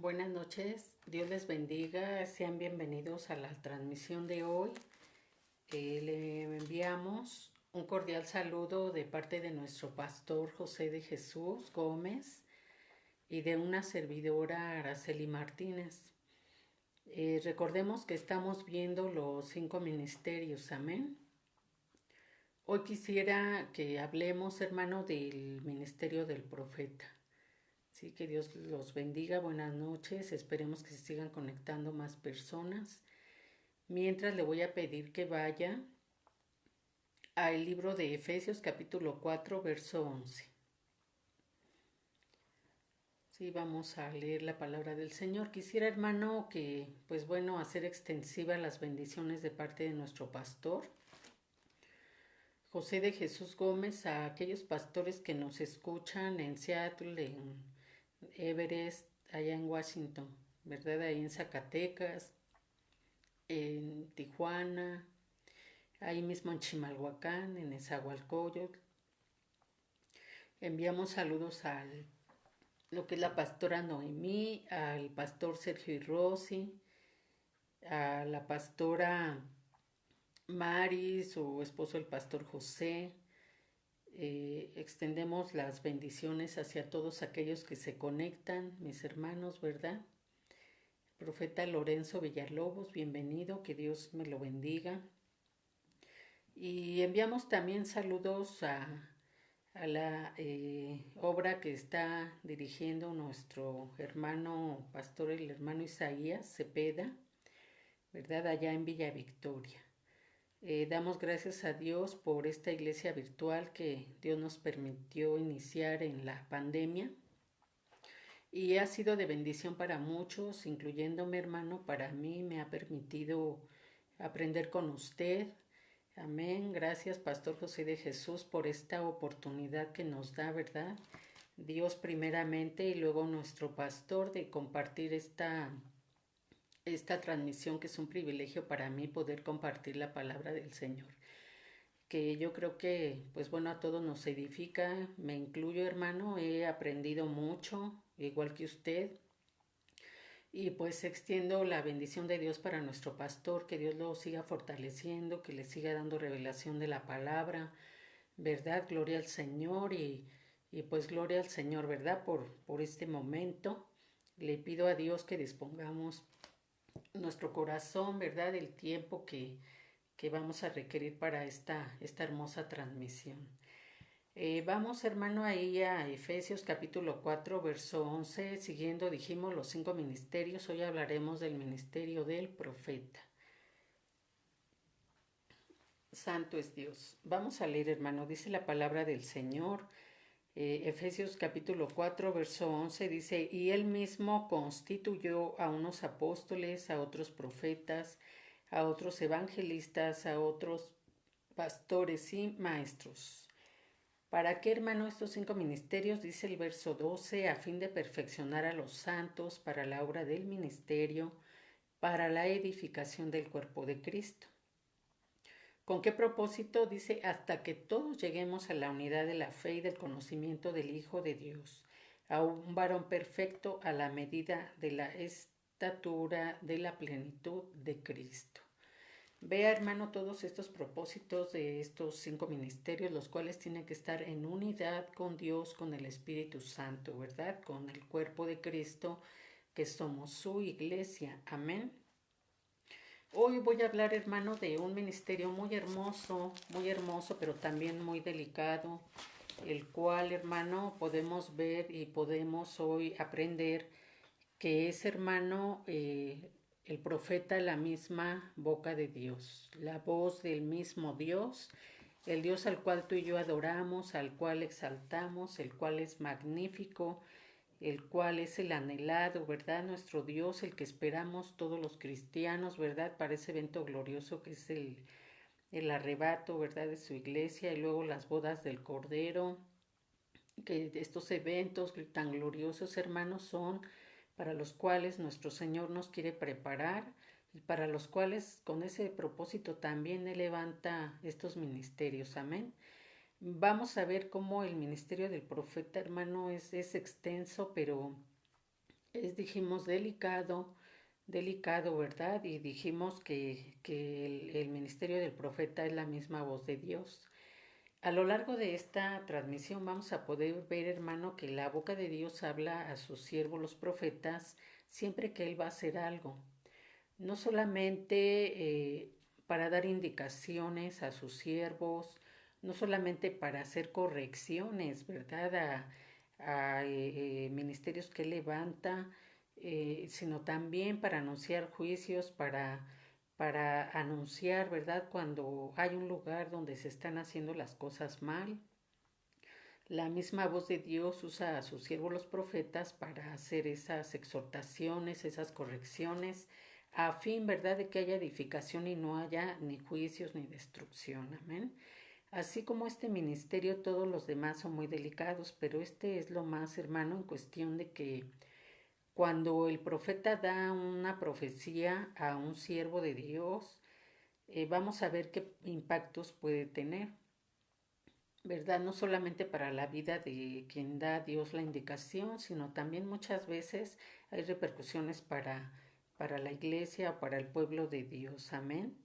Buenas noches, Dios les bendiga, sean bienvenidos a la transmisión de hoy. Le enviamos un cordial saludo de parte de nuestro pastor José de Jesús Gómez y de una servidora Araceli Martínez. Recordemos que estamos viendo los 5 ministerios, amén. Hoy quisiera que hablemos, hermano, del ministerio del profeta. Sí, que Dios los bendiga, buenas noches, esperemos que se sigan conectando más personas. Mientras le voy a pedir que vaya al libro de Efesios capítulo 4, verso 11. Sí, vamos a leer la palabra del Señor. Quisiera, hermano, que, pues bueno, hacer extensiva las bendiciones de parte de nuestro pastor, José de Jesús Gómez, a aquellos pastores que nos escuchan en Seattle, en Everest, allá en Washington, ¿verdad? Ahí en Zacatecas, en Tijuana, ahí mismo en Chimalhuacán, en Nezahualcóyotl. Enviamos saludos a lo que es la pastora Noemí, al pastor Sergio y Rosy, a la pastora Mari, su esposo el pastor José. Extendemos las bendiciones hacia todos aquellos que se conectan, mis hermanos, ¿verdad? Profeta Lorenzo Villalobos, bienvenido, que Dios me lo bendiga. Y enviamos también saludos a la obra que está dirigiendo nuestro hermano pastor, el hermano Isaías Cepeda, ¿verdad? Allá en Villa Victoria. Damos gracias a Dios por esta iglesia virtual que Dios nos permitió iniciar en la pandemia. Y ha sido de bendición para muchos, incluyéndome, hermano. Para mí me ha permitido aprender con usted. Amén. Gracias, Pastor José de Jesús, por esta oportunidad que nos da, ¿verdad? Dios primeramente y luego nuestro pastor de compartir esta transmisión, que es un privilegio para mí poder compartir la palabra del Señor, que yo creo que, pues bueno, a todos nos edifica. Me incluyo, hermano, he aprendido mucho, igual que usted. Y pues extiendo la bendición de Dios para nuestro pastor, que Dios lo siga fortaleciendo, que le siga dando revelación de la palabra, ¿verdad? Gloria al Señor y pues gloria al Señor, ¿verdad? Por este momento. Le pido a Dios que dispongamos nuestro corazón, ¿verdad? El tiempo que vamos a requerir para esta hermosa transmisión. Vamos, hermano, ahí a Efesios capítulo 4, verso 11. Siguiendo, dijimos, los 5 ministerios. Hoy hablaremos del ministerio del profeta. Santo es Dios. Vamos a leer, hermano. Dice la palabra del Señor. Efesios capítulo 4, verso 11 dice, y él mismo constituyó a unos apóstoles, a otros profetas, a otros evangelistas, a otros pastores y maestros. ¿Para qué, hermano, estos 5 ministerios? Dice el verso 12, a fin de perfeccionar a los santos para la obra del ministerio, para la edificación del cuerpo de Cristo. ¿Con qué propósito? Dice, hasta que todos lleguemos a la unidad de la fe y del conocimiento del Hijo de Dios, a un varón perfecto a la medida de la estatura de la plenitud de Cristo. Vea, hermano, todos estos propósitos de estos 5 ministerios, los cuales tienen que estar en unidad con Dios, con el Espíritu Santo, ¿verdad? Con el cuerpo de Cristo, que somos su iglesia. Amén. Hoy voy a hablar, hermano, de un ministerio muy hermoso, pero también muy delicado, el cual, hermano, podemos ver y podemos hoy aprender que es, hermano, el profeta, la misma boca de Dios, la voz del mismo Dios, el Dios al cual tú y yo adoramos, al cual exaltamos, el cual es magnífico, el cual es el anhelado, ¿verdad? Nuestro Dios, el que esperamos todos los cristianos, ¿verdad? Para ese evento glorioso que es el arrebato, ¿verdad? De su iglesia y luego las bodas del Cordero, que estos eventos tan gloriosos, hermanos, son para los cuales nuestro Señor nos quiere preparar y para los cuales con ese propósito también Él levanta estos ministerios. Amén. Vamos a ver cómo el ministerio del profeta, hermano, es extenso, pero dijimos, delicado, ¿verdad? Y dijimos que el ministerio del profeta es la misma voz de Dios. A lo largo de esta transmisión vamos a poder ver, hermano, que la boca de Dios habla a sus siervos los profetas siempre que Él va a hacer algo. No solamente para dar indicaciones a sus siervos, no solamente para hacer correcciones, ¿verdad? A ministerios que Él levanta, sino también para anunciar juicios, para anunciar, ¿verdad? Cuando hay un lugar donde se están haciendo las cosas mal. La misma voz de Dios usa a sus siervos los profetas para hacer esas exhortaciones, esas correcciones, a fin, ¿verdad?, de que haya edificación y no haya ni juicios ni destrucción. Amén. Así como este ministerio, todos los demás son muy delicados, pero este es lo más, hermano, en cuestión de que cuando el profeta da una profecía a un siervo de Dios, vamos a ver qué impactos puede tener, ¿verdad? No solamente para la vida de quien da a Dios la indicación, sino también muchas veces hay repercusiones para la iglesia o para el pueblo de Dios. Amén.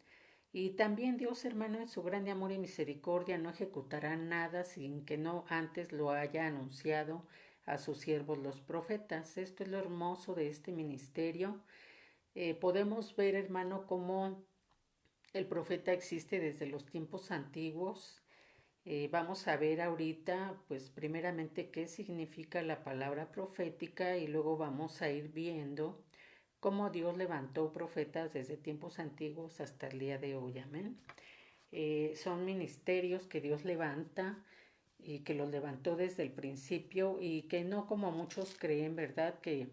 Y también Dios, hermano, en su grande amor y misericordia no ejecutará nada sin que no antes lo haya anunciado a sus siervos los profetas. Esto es lo hermoso de este ministerio. Podemos ver, hermano, cómo el profeta existe desde los tiempos antiguos. Vamos a ver ahorita, pues primeramente qué significa la palabra profética y luego vamos a ir viendo cómo Dios levantó profetas desde tiempos antiguos hasta el día de hoy. Amén. Son ministerios que Dios levanta y que los levantó desde el principio y que no como muchos creen, ¿verdad? Que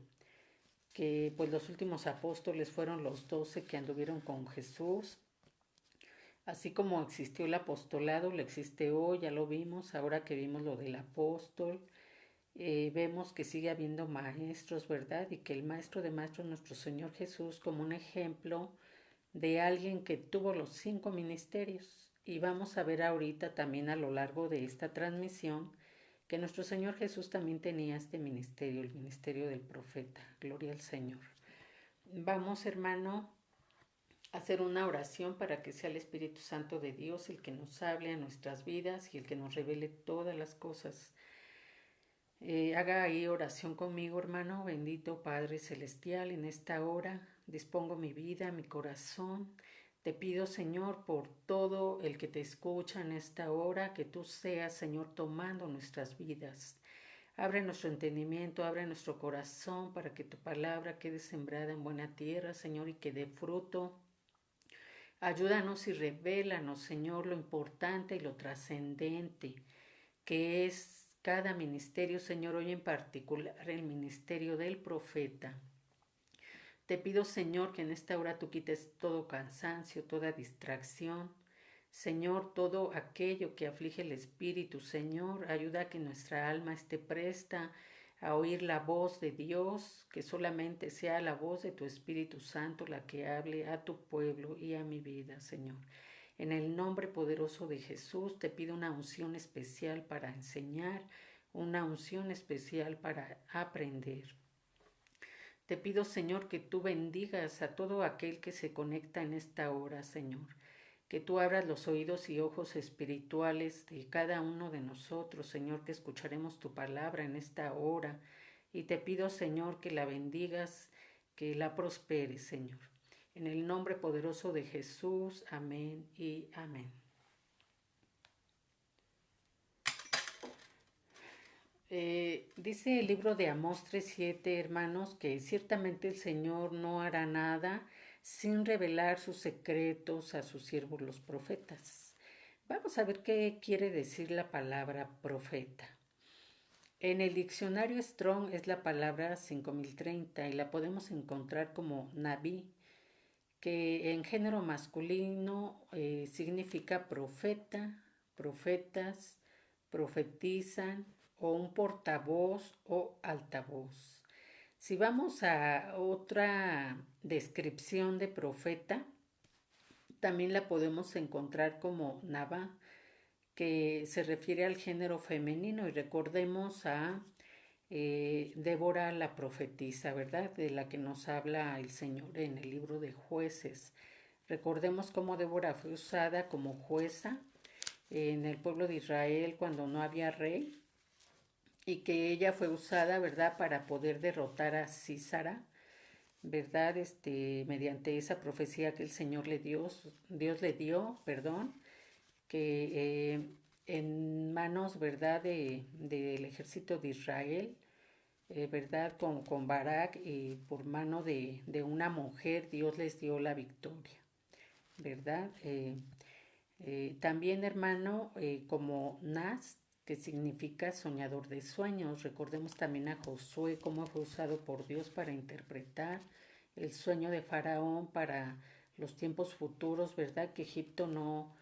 pues los últimos apóstoles fueron los 12 que anduvieron con Jesús. Así como existió el apostolado, lo existe hoy, ya lo vimos, ahora que vimos lo del apóstol, vemos que sigue habiendo maestros, ¿verdad? Y que el maestro de maestros, nuestro Señor Jesús, como un ejemplo de alguien que tuvo los 5 ministerios. Y vamos a ver ahorita también a lo largo de esta transmisión que nuestro Señor Jesús también tenía este ministerio, el ministerio del profeta. Gloria al Señor. Vamos, hermano, a hacer una oración para que sea el Espíritu Santo de Dios el que nos hable a nuestras vidas y el que nos revele todas las cosas. Haga ahí oración conmigo, hermano. Bendito Padre Celestial, en esta hora dispongo mi vida, mi corazón. Te pido, Señor, por todo el que te escucha en esta hora, que tú seas, Señor, tomando nuestras vidas. Abre nuestro entendimiento, abre nuestro corazón para que tu palabra quede sembrada en buena tierra, Señor, y que dé fruto. Ayúdanos y revélanos, Señor, lo importante y lo trascendente que es cada ministerio, Señor, hoy en particular el ministerio del profeta. Te pido, Señor, que en esta hora tú quites todo cansancio, toda distracción. Señor, todo aquello que aflige el espíritu, Señor, ayuda a que nuestra alma esté presta a oír la voz de Dios, que solamente sea la voz de tu Espíritu Santo la que hable a tu pueblo y a mi vida, Señor. En el nombre poderoso de Jesús te pido una unción especial para enseñar, una unción especial para aprender. Te pido, Señor, que tú bendigas a todo aquel que se conecta en esta hora, Señor. Que tú abras los oídos y ojos espirituales de cada uno de nosotros, Señor, que escucharemos tu palabra en esta hora. Y te pido, Señor, que la bendigas, que la prosperes, Señor. En el nombre poderoso de Jesús, amén y amén. Dice el libro de Amós 3:7, hermanos, que ciertamente el Señor no hará nada sin revelar sus secretos a sus siervos los profetas. Vamos a ver qué quiere decir la palabra profeta. En el diccionario Strong es la palabra 5030 y la podemos encontrar como Naví, que en género masculino significa profeta, profetas, profetizan o un portavoz o altavoz. Si vamos a otra descripción de profeta, también la podemos encontrar como Nava, que se refiere al género femenino y recordemos a Débora la profetisa, ¿verdad? De la que nos habla el Señor en el libro de Jueces. Recordemos cómo Débora fue usada como jueza en el pueblo de Israel cuando no había rey y que ella fue usada, ¿verdad?, para poder derrotar a Císara, ¿verdad? Mediante esa profecía que el Señor le dio, Dios le dio, perdón, que en manos, ¿verdad?, del ejército de Israel, ¿verdad?, con Barak y por mano de una mujer, Dios les dio la victoria, ¿verdad? También, hermano, como Nas, que significa soñador de sueños. Recordemos también a Josué, cómo fue usado por Dios para interpretar el sueño de Faraón para los tiempos futuros, ¿verdad? Que Egipto no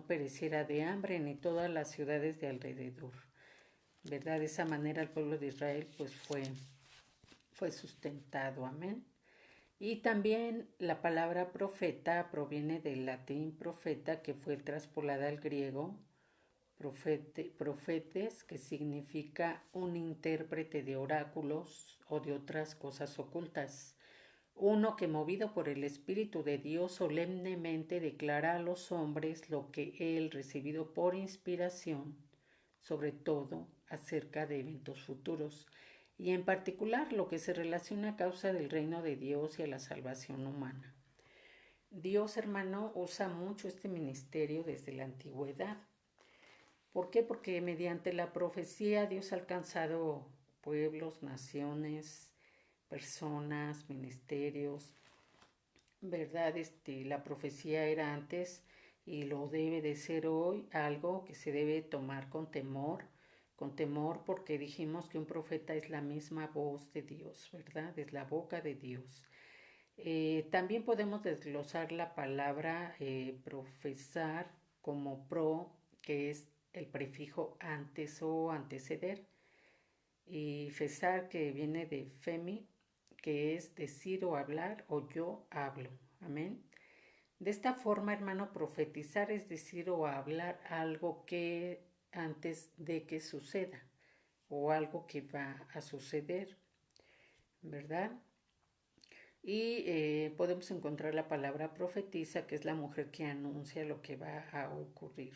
pereciera de hambre, ni todas las ciudades de alrededor, ¿verdad? De esa manera el pueblo de Israel pues fue sustentado, amén. Y también la palabra profeta proviene del latín profeta, que fue traspolada al griego profetes, que significa un intérprete de oráculos o de otras cosas ocultas. Uno que movido por el Espíritu de Dios solemnemente declara a los hombres lo que él recibido por inspiración, sobre todo acerca de eventos futuros, y en particular lo que se relaciona a causa del reino de Dios y a la salvación humana. Dios, hermano, usa mucho este ministerio desde la antigüedad. ¿Por qué? Porque mediante la profecía Dios ha alcanzado pueblos, naciones, personas, ministerios, ¿verdad? La profecía era antes y lo debe de ser hoy algo que se debe tomar con temor porque dijimos que un profeta es la misma voz de Dios, ¿verdad? Es la boca de Dios. También podemos desglosar la palabra profesar como pro, que es el prefijo antes o anteceder, y fesar, que viene de femi, que es decir o hablar, o yo hablo. Amén. De esta forma, hermano, profetizar es decir o hablar algo que antes de que suceda o algo que va a suceder, ¿verdad? Y podemos encontrar la palabra profetiza, que es la mujer que anuncia lo que va a ocurrir.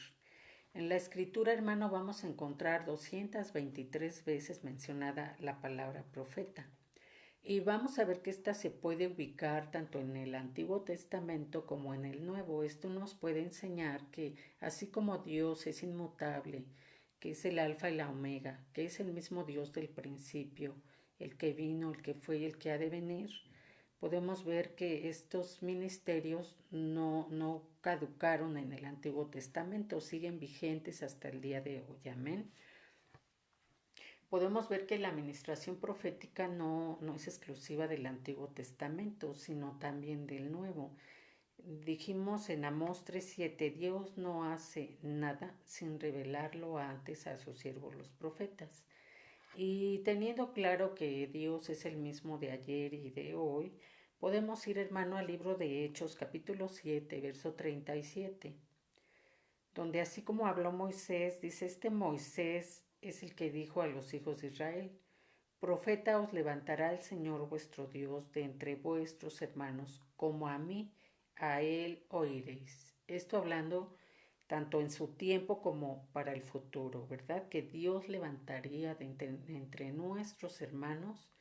En la escritura, hermano, vamos a encontrar 223 veces mencionada la palabra profeta. Y vamos a ver que esta se puede ubicar tanto en el Antiguo Testamento como en el Nuevo. Esto nos puede enseñar que así como Dios es inmutable, que es el alfa y la omega, que es el mismo Dios del principio, el que vino, el que fue y el que ha de venir, podemos ver que estos ministerios no caducaron en el Antiguo Testamento, siguen vigentes hasta el día de hoy. Amén. Podemos ver que la administración profética no es exclusiva del Antiguo Testamento, sino también del Nuevo. Dijimos en Amós 3:7, Dios no hace nada sin revelarlo antes a sus siervos los profetas. Y teniendo claro que Dios es el mismo de ayer y de hoy, podemos ir, hermano, al libro de Hechos, capítulo 7, verso 37, donde así como habló Moisés, dice, este Moisés es el que dijo a los hijos de Israel, profeta os levantará el Señor vuestro Dios de entre vuestros hermanos, como a mí, a él oiréis. Esto hablando tanto en su tiempo como para el futuro, ¿verdad? Que Dios levantaría de entre nuestros hermanos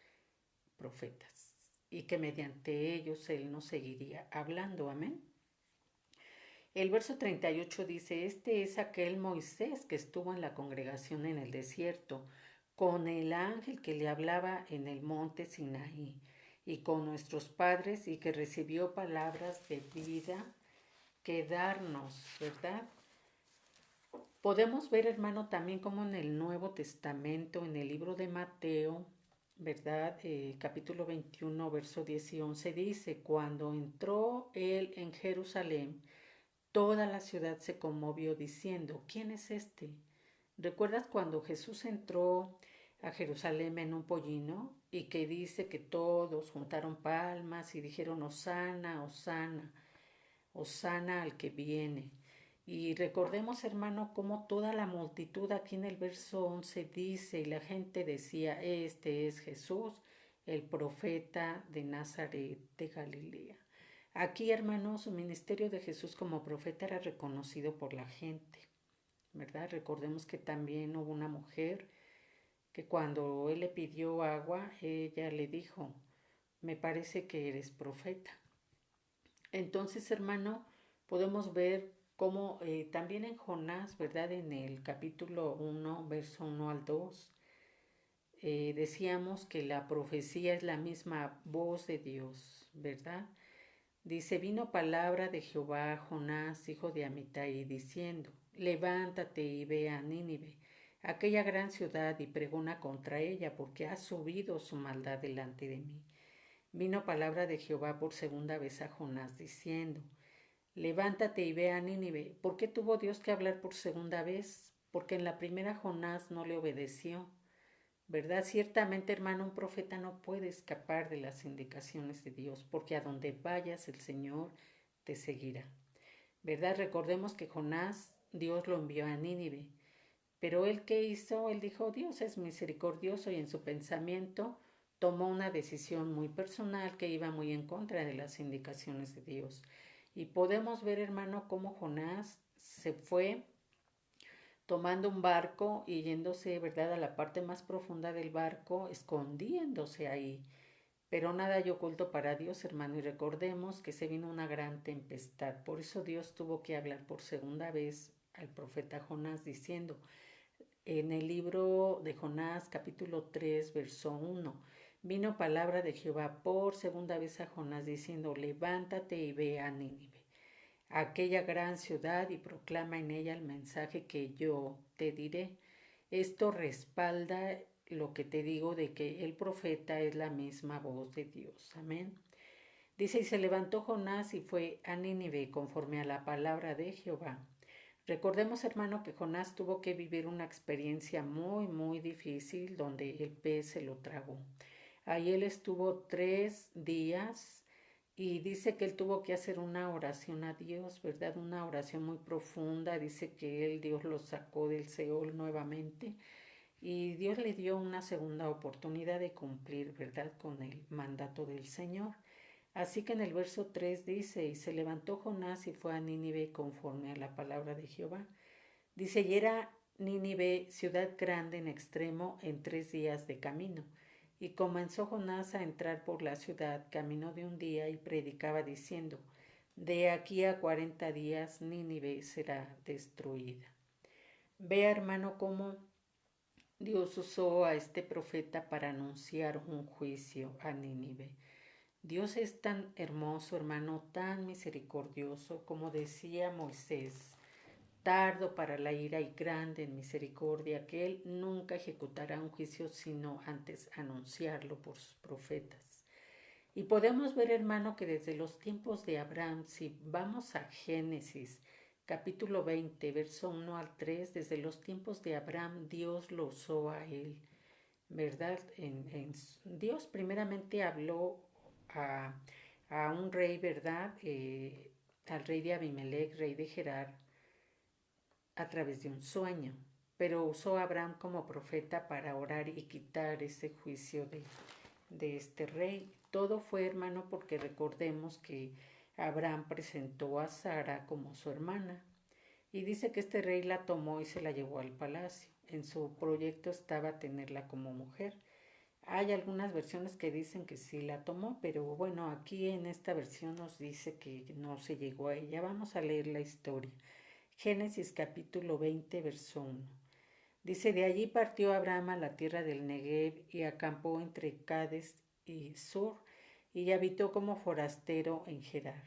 profetas y que mediante ellos Él nos seguiría hablando, amén. El verso 38 dice, este es aquel Moisés que estuvo en la congregación en el desierto, con el ángel que le hablaba en el monte Sinaí, y con nuestros padres, y que recibió palabras de vida que darnos, ¿verdad? Podemos ver, hermano, también como en el Nuevo Testamento, en el libro de Mateo, ¿verdad? Capítulo 21, verso 10 y 11 dice, cuando entró él en Jerusalén, toda la ciudad se conmovió diciendo, ¿quién es este? ¿Recuerdas cuando Jesús entró a Jerusalén en un pollino y que dice que todos juntaron palmas y dijeron, Hosana, Hosana, Hosana al que viene? Y recordemos, hermano, cómo toda la multitud aquí en el verso 11 dice, y la gente decía, este es Jesús, el profeta de Nazaret de Galilea. Aquí, hermano, su ministerio de Jesús como profeta era reconocido por la gente, ¿verdad? Recordemos que también hubo una mujer que cuando él le pidió agua, ella le dijo, me parece que eres profeta. Entonces, hermano, podemos ver cómo también en Jonás, ¿verdad? En el capítulo 1, verso 1 al 2, decíamos que la profecía es la misma voz de Dios, ¿verdad? Dice, vino palabra de Jehová a Jonás, hijo de Amitai, diciendo, levántate y ve a Nínive, aquella gran ciudad, y pregona contra ella, porque ha subido su maldad delante de mí. Vino palabra de Jehová por segunda vez a Jonás, diciendo, levántate y ve a Nínive. ¿Por qué tuvo Dios que hablar por segunda vez? Porque en la primera Jonás no le obedeció, ¿verdad? Ciertamente, hermano, un profeta no puede escapar de las indicaciones de Dios, porque a donde vayas el Señor te seguirá, ¿verdad? Recordemos que Jonás, Dios lo envió a Nínive, pero él qué hizo, él dijo, Dios es misericordioso y en su pensamiento tomó una decisión muy personal que iba muy en contra de las indicaciones de Dios. Y podemos ver, hermano, cómo Jonás se fue tomando un barco y yéndose, ¿verdad?, a la parte más profunda del barco, escondiéndose ahí. Pero nada hay oculto para Dios, hermano, y recordemos que se vino una gran tempestad. Por eso Dios tuvo que hablar por segunda vez al profeta Jonás diciendo, en el libro de Jonás, capítulo 3, verso 1, vino palabra de Jehová por segunda vez a Jonás diciendo, levántate y ve a Nínive, aquella gran ciudad, y proclama en ella el mensaje que yo te diré. Esto respalda lo que te digo de que el profeta es la misma voz de Dios. Amén. Dice, y se levantó Jonás y fue a Nínive conforme a la palabra de Jehová. Recordemos, hermano, que Jonás tuvo que vivir una experiencia muy, muy difícil donde el pez se lo tragó. Ahí él estuvo 3 días y dice que él tuvo que hacer una oración a Dios, ¿verdad? Una oración muy profunda. Dice que él, Dios lo sacó del Seol nuevamente y Dios le dio una segunda oportunidad de cumplir, ¿verdad?, con el mandato del Señor. Así que en el verso 3 dice, y se levantó Jonás y fue a Nínive conforme a la palabra de Jehová. Dice, y era Nínive ciudad grande en extremo en 3 días de camino. Y comenzó Jonás a entrar por la ciudad, caminó de un día y predicaba diciendo, de aquí a 40 días Nínive será destruida. Vea, hermano, cómo Dios usó a este profeta para anunciar un juicio a Nínive. Dios es tan hermoso, hermano, tan misericordioso, como decía Moisés, tardo para la ira y grande en misericordia, que Él nunca ejecutará un juicio sino antes anunciarlo por sus profetas. Y podemos ver, hermano, que desde los tiempos de Abraham, si vamos a Génesis, capítulo 20, verso 1 al 3, desde los tiempos de Abraham, Dios lo usó a él, ¿verdad? Dios primeramente habló a, a un rey, ¿verdad? Al rey de Abimelech, rey de Gerar, a través de un sueño, pero usó a Abraham como profeta para orar y quitar ese juicio de este rey. Todo fue, hermano, porque recordemos que Abraham presentó a Sara como su hermana y dice que este rey la tomó y se la llevó al palacio. En su proyecto estaba tenerla como mujer. Hay algunas versiones que dicen que sí la tomó, pero bueno, aquí en esta versión nos dice que no se llegó a ella. Vamos a leer la historia. Génesis capítulo 20, verso 1. Dice, de allí partió Abraham a la tierra del Negev y acampó entre Cades y Sur y habitó como forastero en Gerar.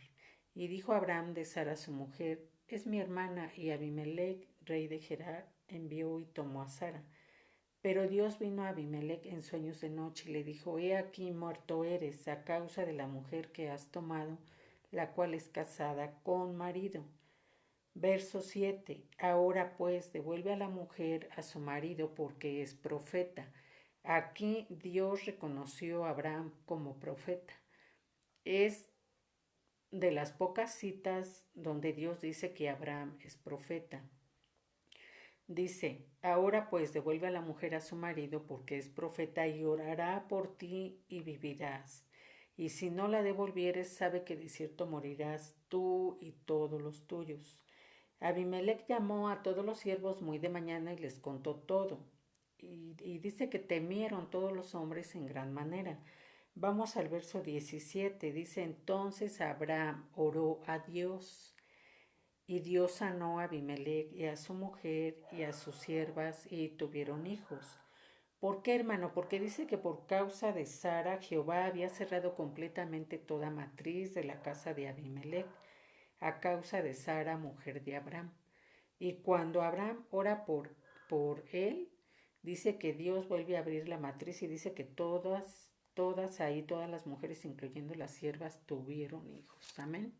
Y dijo Abraham de Sara su mujer, es mi hermana, y Abimelech, rey de Gerar, envió y tomó a Sara. Pero Dios vino a Abimelech en sueños de noche y le dijo, he aquí muerto eres a causa de la mujer que has tomado, la cual es casada con marido. Verso 7. Ahora pues devuelve a la mujer a su marido porque es profeta. Aquí Dios reconoció a Abraham como profeta. Es de las pocas citas donde Dios dice que Abraham es profeta. Dice, ahora pues devuelve a la mujer a su marido porque es profeta y orará por ti y vivirás. Y si no la devolvieres, sabe que de cierto morirás tú y todos los tuyos. Abimelech llamó a todos los siervos muy de mañana y les contó todo. Y dice que temieron todos los hombres en gran manera. Vamos al verso 17. Dice, entonces Abraham oró a Dios y Dios sanó a Abimelech y a su mujer y a sus siervas y tuvieron hijos. ¿Por qué, hermano? Porque dice que por causa de Sara, Jehová había cerrado completamente toda matriz de la casa de Abimelech, a causa de Sara, mujer de Abraham. Y cuando Abraham ora por él, dice que Dios vuelve a abrir la matriz y dice que todas ahí, todas las mujeres, incluyendo las siervas, tuvieron hijos. Amén.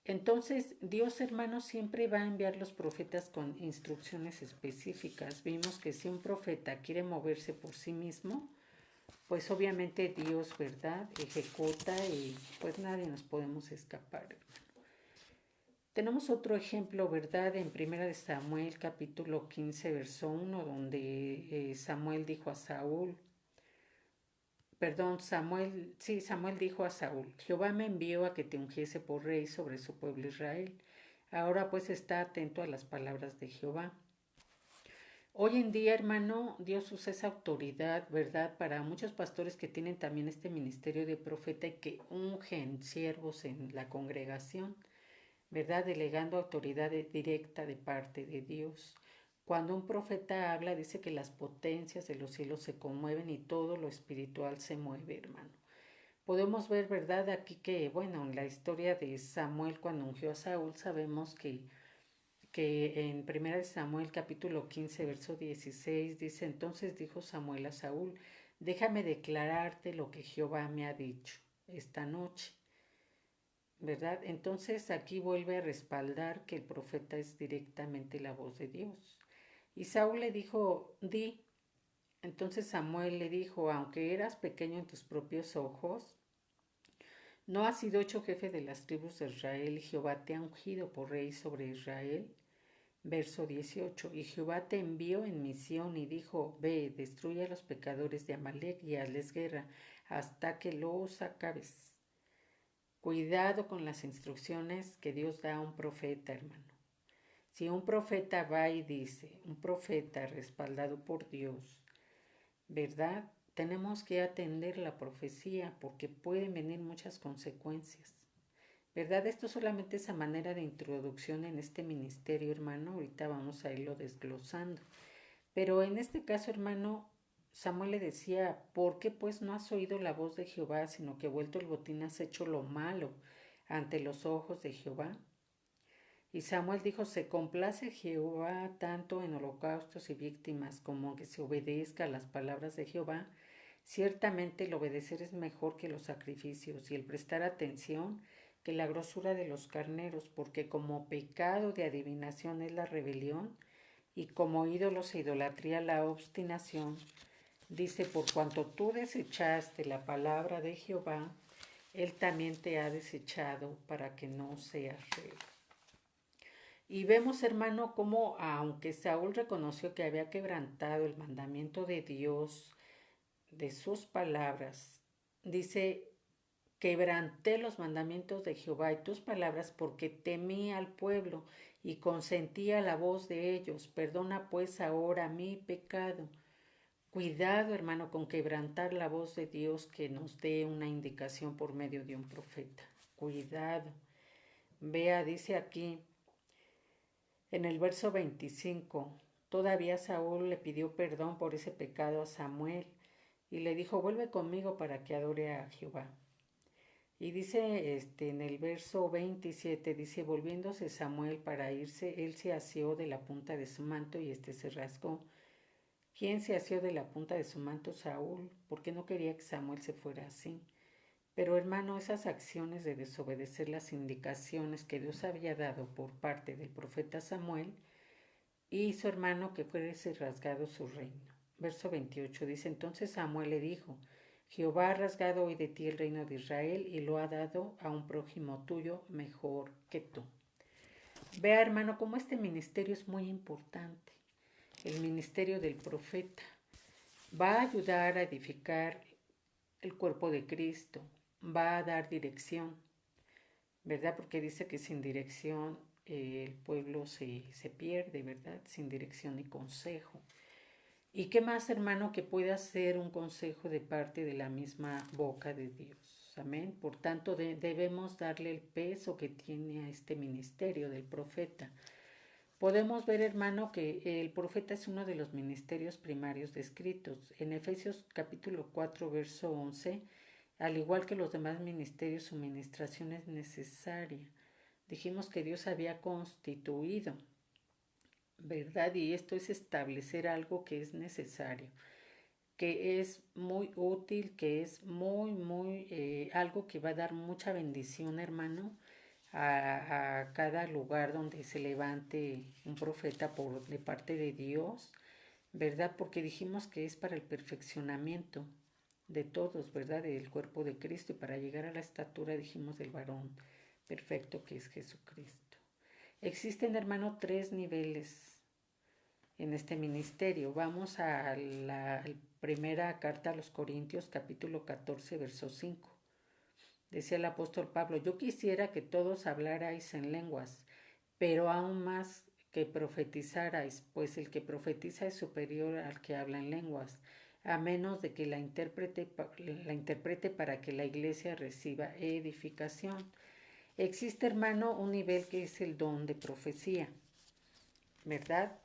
Entonces, Dios, hermano, siempre va a enviar los profetas con instrucciones específicas. Vimos que si un profeta quiere moverse por sí mismo, pues obviamente Dios, ¿verdad?, ejecuta y pues nadie nos podemos escapar, hermano. Tenemos otro ejemplo, ¿verdad?, en 1 Samuel capítulo 15, verso 1, donde Samuel dijo a Saúl, Samuel dijo a Saúl, Jehová me envió a que te ungiese por rey sobre su pueblo Israel. Ahora pues está atento a las palabras de Jehová. Hoy en día, hermano, Dios usa esa autoridad, ¿verdad?, para muchos pastores que tienen también este ministerio de profeta y que ungen siervos en la congregación, ¿verdad?, delegando autoridad directa de parte de Dios. Cuando un profeta habla, dice que las potencias de los cielos se conmueven y todo lo espiritual se mueve, hermano. Podemos ver, ¿verdad?, aquí que, bueno, en la historia de Samuel cuando ungió a Saúl, sabemos que en 1 Samuel capítulo 15, verso 16, dice, entonces dijo Samuel a Saúl, déjame declararte lo que Jehová me ha dicho esta noche, ¿verdad? Entonces aquí vuelve a respaldar que el profeta es directamente la voz de Dios. Y Saúl le dijo, di. Entonces Samuel le dijo, aunque eras pequeño en tus propios ojos, ¿no has sido hecho jefe de las tribus de Israel y Jehová te ha ungido por rey sobre Israel? Verso 18. Y Jehová te envió en misión y dijo, ve, destruye a los pecadores de Amalec y hazles guerra hasta que los acabes. Cuidado con las instrucciones que Dios da a un profeta, hermano. Si un profeta va y dice, un profeta respaldado por Dios, ¿verdad? Tenemos que atender la profecía porque pueden venir muchas consecuencias. ¿Verdad? Esto solamente es a manera de introducción en este ministerio, hermano. Ahorita vamos a irlo desglosando. Pero en este caso, hermano, Samuel le decía, ¿por qué pues no has oído la voz de Jehová, sino que vuelto el botín has hecho lo malo ante los ojos de Jehová? Y Samuel dijo, se complace Jehová tanto en holocaustos y víctimas como en que se obedezca a las palabras de Jehová. Ciertamente el obedecer es mejor que los sacrificios y el prestar atención que la grosura de los carneros, porque como pecado de adivinación es la rebelión y como ídolos e idolatría la obstinación. Dice, por cuanto tú desechaste la palabra de Jehová, él también te ha desechado para que no seas rey. Y vemos, hermano, cómo aunque Saúl reconoció que había quebrantado el mandamiento de Dios, de sus palabras, dice, quebranté los mandamientos de Jehová y tus palabras porque temí al pueblo y consentía la voz de ellos. Perdona pues ahora mi pecado. Cuidado, hermano, con quebrantar la voz de Dios que nos dé una indicación por medio de un profeta. Cuidado. Vea, dice aquí en el verso 25, todavía Saúl le pidió perdón por ese pecado a Samuel y le dijo, vuelve conmigo para que adore a Jehová. Y dice en el verso 27, dice, volviéndose Samuel para irse, él se asió de la punta de su manto y se rasgó. ¿Quién se asió de la punta de su manto? Saúl, porque no quería que Samuel se fuera así. Pero hermano, esas acciones de desobedecer las indicaciones que Dios había dado por parte del profeta Samuel, hizo, hermano, que fuese rasgado su reino. Verso 28 dice, entonces Samuel le dijo, Jehová ha rasgado hoy de ti el reino de Israel y lo ha dado a un prójimo tuyo mejor que tú. Vea, hermano, cómo este ministerio es muy importante. El ministerio del profeta va a ayudar a edificar el cuerpo de Cristo, va a dar dirección, ¿verdad? Porque dice que sin dirección el pueblo se pierde, ¿verdad? Sin dirección y consejo. ¿Y qué más, hermano, que pueda ser un consejo de parte de la misma boca de Dios? Amén. Por tanto, debemos darle el peso que tiene a este ministerio del profeta. Podemos ver, hermano, que el profeta es uno de los ministerios primarios descritos. En Efesios capítulo 4, verso 11, al igual que los demás ministerios, su ministración es necesaria. Dijimos que Dios había constituido, ¿verdad? Y esto es establecer algo que es necesario, que es muy útil, que es algo que va a dar mucha bendición, hermano, a cada lugar donde se levante un profeta de parte de Dios, ¿verdad? Porque dijimos que es para el perfeccionamiento de todos, ¿verdad? Del cuerpo de Cristo y para llegar a la estatura, dijimos, del varón perfecto que es Jesucristo. Existen, hermano, 3 niveles en este ministerio. Vamos a la primera carta a los Corintios, capítulo 14, verso 5. Decía el apóstol Pablo: yo quisiera que todos hablarais en lenguas, pero aún más que profetizarais, pues el que profetiza es superior al que habla en lenguas, a menos de que la interprete para que la iglesia reciba edificación. Existe, hermano, un nivel que es el don de profecía, ¿verdad?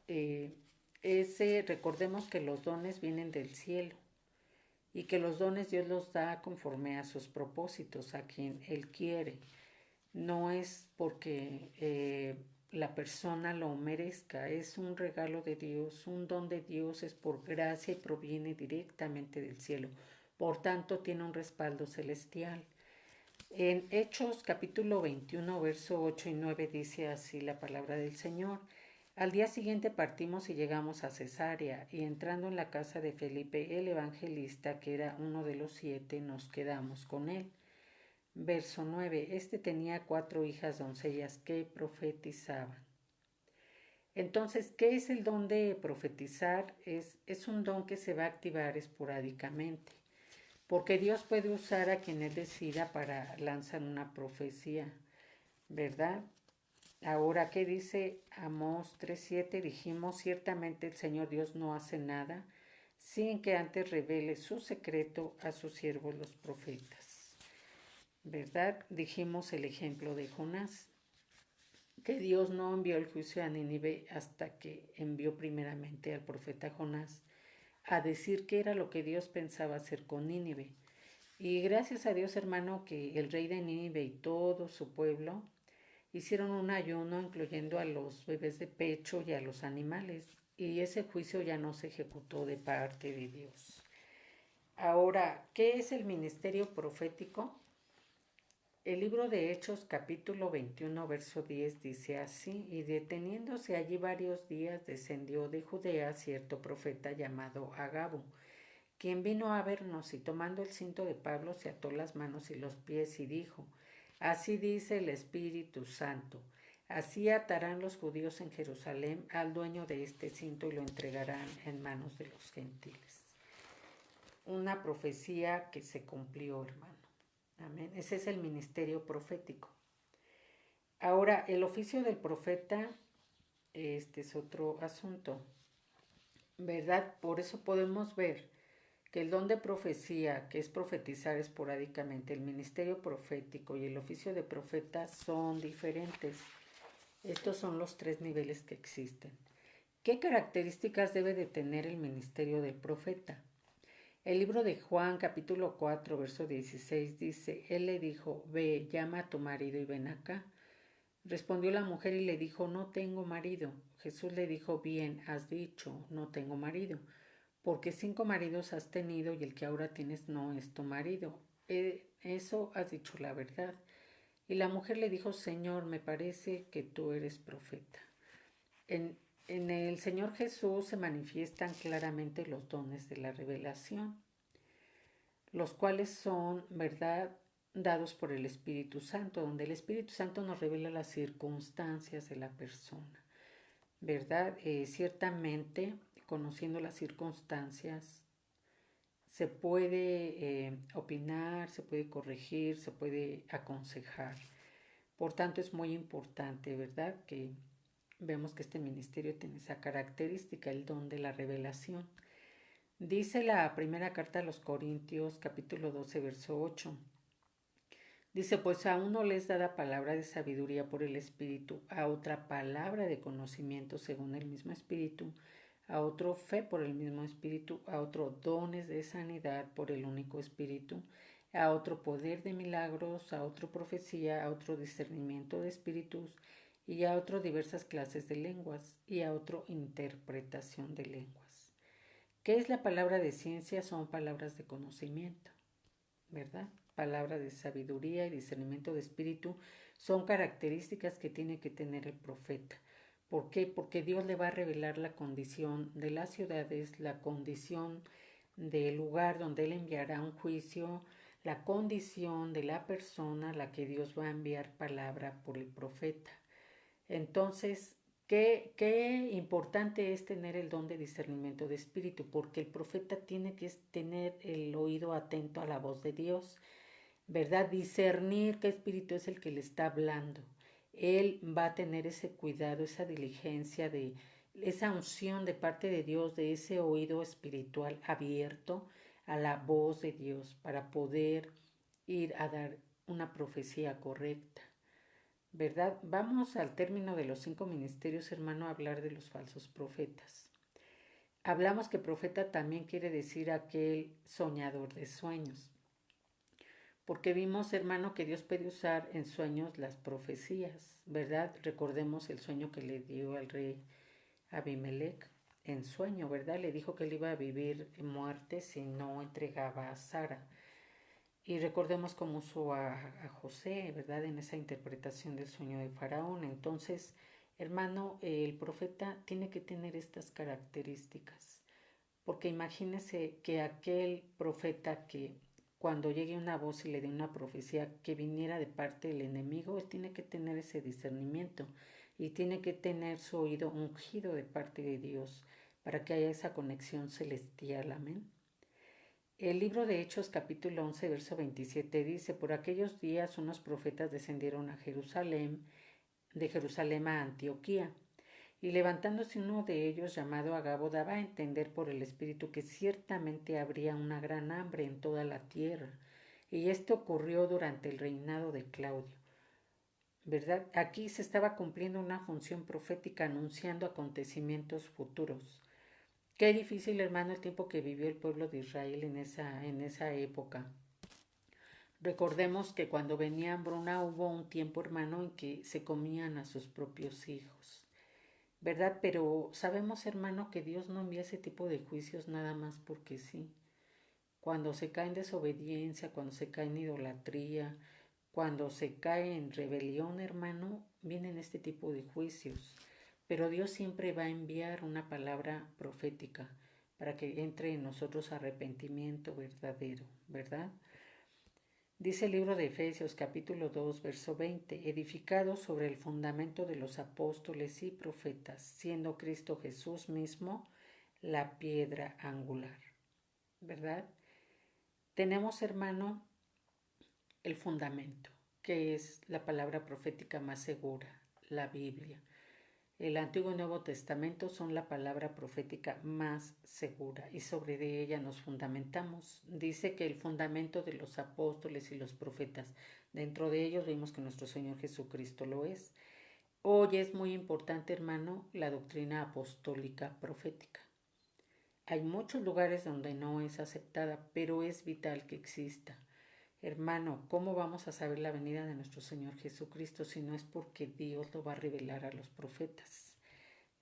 Recordemos que los dones vienen del cielo y que los dones Dios los da conforme a sus propósitos, a quien Él quiere. No es porque la persona lo merezca, es un regalo de Dios, un don de Dios, es por gracia y proviene directamente del cielo. Por tanto, tiene un respaldo celestial. En Hechos capítulo 21, verso 8 y 9 dice así la palabra del Señor: al día siguiente partimos y llegamos a Cesarea, y entrando en la casa de Felipe el evangelista, que era uno de los 7, nos quedamos con él. Verso 9. Este tenía 4 hijas doncellas que profetizaban. Entonces, ¿qué es el don de profetizar? Es un don que se va a activar esporádicamente, porque Dios puede usar a quien Él decida para lanzar una profecía, ¿verdad? Ahora, ¿qué dice Amós 3:7? Dijimos: ciertamente el Señor Dios no hace nada sin que antes revele su secreto a sus siervos los profetas, ¿verdad? Dijimos el ejemplo de Jonás, que Dios no envió el juicio a Nínive hasta que envió primeramente al profeta Jonás a decir qué era lo que Dios pensaba hacer con Nínive. Y gracias a Dios, hermano, que el rey de Nínive y todo su pueblo hicieron un ayuno, incluyendo a los bebés de pecho y a los animales, y ese juicio ya no se ejecutó de parte de Dios. Ahora, ¿qué es el ministerio profético? El libro de Hechos capítulo 21 verso 10 dice así: y deteniéndose allí varios días, descendió de Judea cierto profeta llamado Agabo, quien vino a vernos, y tomando el cinto de Pablo se ató las manos y los pies y dijo: así dice el Espíritu Santo, así atarán los judíos en Jerusalén al dueño de este cinto y lo entregarán en manos de los gentiles. Una profecía que se cumplió, hermano. Amén. Ese es el ministerio profético. Ahora, el oficio del profeta, este es otro asunto, ¿verdad? Por eso podemos ver que el don de profecía, que es profetizar esporádicamente, el ministerio profético y el oficio de profeta son diferentes. Estos son los 3 niveles que existen. ¿Qué características debe de tener el ministerio del profeta? El libro de Juan, capítulo 4, verso 16 dice: él le dijo: ve, llama a tu marido y ven acá. Respondió la mujer y le dijo: no tengo marido. Jesús le dijo: bien has dicho, no tengo marido, porque 5 maridos has tenido y el que ahora tienes no es tu marido. Eso has dicho la verdad. Y la mujer le dijo: Señor, me parece que tú eres profeta. En el Señor Jesús se manifiestan claramente los dones de la revelación. los cuales son, ¿verdad?, dados por el Espíritu Santo, donde el Espíritu Santo nos revela las circunstancias de la persona, ¿verdad? Ciertamente, conociendo las circunstancias, se puede opinar, se puede corregir, se puede aconsejar. Por tanto, es muy importante, ¿verdad?, que vemos que este ministerio tiene esa característica, el don de la revelación. Dice la primera carta a los Corintios, capítulo 12, verso 8. Dice, pues a uno les da palabra de sabiduría por el Espíritu, a otra palabra de conocimiento según el mismo Espíritu, a otro fe por el mismo Espíritu, a otro dones de sanidad por el único Espíritu, a otro poder de milagros, a otro profecía, a otro discernimiento de espíritus, y a otro diversas clases de lenguas, y a otro interpretación de lenguas. ¿Qué es la palabra de ciencia? Son palabras de conocimiento, ¿verdad? Palabra de sabiduría y discernimiento de espíritu son características que tiene que tener el profeta. ¿Por qué? Porque Dios le va a revelar la condición de las ciudades, la condición del lugar donde Él enviará un juicio, la condición de la persona a la que Dios va a enviar palabra por el profeta. Entonces, qué importante es tener el don de discernimiento de espíritu, porque el profeta tiene que tener el oído atento a la voz de Dios, ¿verdad? Discernir qué espíritu es el que le está hablando. Él va a tener ese cuidado, esa diligencia, de esa unción de parte de Dios, de ese oído espiritual abierto a la voz de Dios para poder ir a dar una profecía correcta, ¿verdad? Vamos al término de los 5 ministerios, hermano, a hablar de los falsos profetas. Hablamos que profeta también quiere decir aquel soñador de sueños, porque vimos, hermano, que Dios puede usar en sueños las profecías, ¿verdad? Recordemos el sueño que le dio al rey Abimelech en sueño, ¿verdad? Le dijo que él iba a vivir en muerte si no entregaba a Sara. Y recordemos cómo usó a José, ¿verdad? En esa interpretación del sueño de Faraón. Entonces, hermano, el profeta tiene que tener estas características. Porque imagínese que aquel profeta que cuando llegue una voz y le dé una profecía que viniera de parte del enemigo, él tiene que tener ese discernimiento y tiene que tener su oído ungido de parte de Dios para que haya esa conexión celestial. Amén. El libro de Hechos capítulo 11 verso 27 dice, por aquellos días unos profetas descendieron a Jerusalén, de Jerusalén a Antioquía, y levantándose uno de ellos llamado Agabo daba a entender por el Espíritu que ciertamente habría una gran hambre en toda la tierra, y esto ocurrió durante el reinado de Claudio, ¿verdad? Aquí se estaba cumpliendo una función profética anunciando acontecimientos futuros. Qué difícil, hermano, el tiempo que vivió el pueblo de Israel en esa época. Recordemos que cuando venía hambruna hubo un tiempo, hermano, en que se comían a sus propios hijos, ¿verdad? Pero sabemos, hermano, que Dios no envía ese tipo de juicios nada más porque sí. Cuando se cae en desobediencia, cuando se cae en idolatría, cuando se cae en rebelión, hermano, vienen este tipo de juicios. Pero Dios siempre va a enviar una palabra profética para que entre en nosotros arrepentimiento verdadero, ¿verdad? Dice el libro de Efesios capítulo 2, verso 20, edificado sobre el fundamento de los apóstoles y profetas, siendo Cristo Jesús mismo la piedra angular, ¿verdad? Tenemos, hermano, el fundamento, que es la palabra profética más segura, la Biblia. El Antiguo y Nuevo Testamento son la palabra profética más segura y sobre de ella nos fundamentamos. Dice que el fundamento de los apóstoles y los profetas, dentro de ellos vimos que nuestro Señor Jesucristo lo es. Hoy es muy importante, hermano, la doctrina apostólica profética. Hay muchos lugares donde no es aceptada, pero es vital que exista. Hermano, ¿cómo vamos a saber la venida de nuestro Señor Jesucristo si no es porque Dios lo va a revelar a los profetas?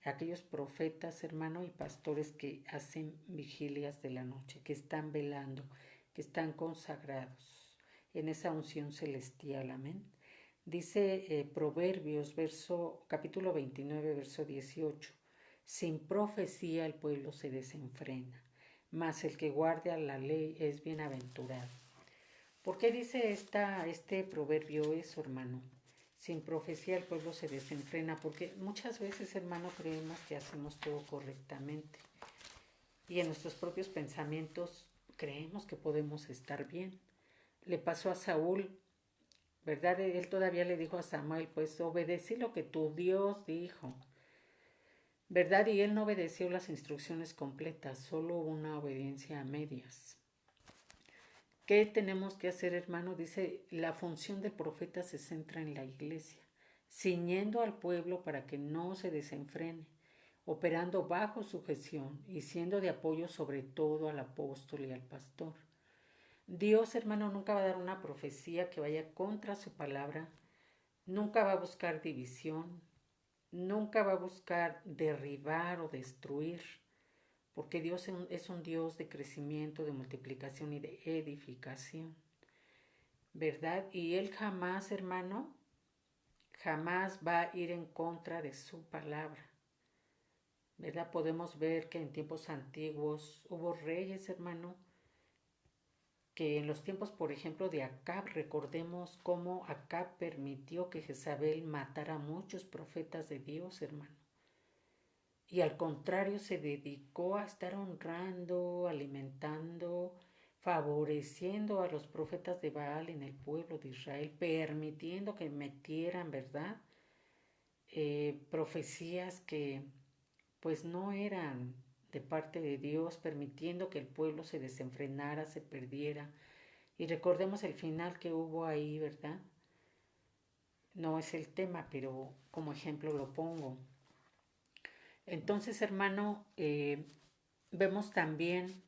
Aquellos profetas, hermano, y pastores que hacen vigilias de la noche, que están velando, que están consagrados en esa unción celestial, amén. Dice Proverbios, capítulo 29, verso 18, sin profecía el pueblo se desenfrena, mas el que guarda la ley es bienaventurado. ¿Por qué dice este proverbio eso, hermano? Sin profecía el pueblo se desenfrena, porque muchas veces, hermano, creemos que hacemos todo correctamente. Y en nuestros propios pensamientos creemos que podemos estar bien. Le pasó a Saúl, ¿verdad? Él todavía le dijo a Samuel, pues obedecí lo que tu Dios dijo, ¿verdad? Y él no obedeció las instrucciones completas, solo una obediencia a medias. ¿Qué tenemos que hacer, hermano? Dice, la función del profeta se centra en la iglesia, ciñendo al pueblo para que no se desenfrene, operando bajo sujeción y siendo de apoyo sobre todo al apóstol y al pastor. Dios, hermano, nunca va a dar una profecía que vaya contra su palabra, nunca va a buscar división, nunca va a buscar derribar o destruir, porque Dios es un Dios de crecimiento, de multiplicación y de edificación, ¿verdad? Y Él jamás, hermano, jamás va a ir en contra de su palabra, ¿verdad? Podemos ver que en tiempos antiguos hubo reyes, hermano, que en los tiempos, por ejemplo, de Acab, recordemos cómo Acab permitió que Jezabel matara a muchos profetas de Dios, hermano. Y al contrario, se dedicó a estar honrando, alimentando, favoreciendo a los profetas de Baal en el pueblo de Israel, permitiendo que metieran, ¿verdad? Profecías que pues no eran de parte de Dios, permitiendo que el pueblo se desenfrenara, se perdiera. Y recordemos el final que hubo ahí, ¿verdad? No es el tema, pero como ejemplo lo pongo. Entonces, hermano, vemos también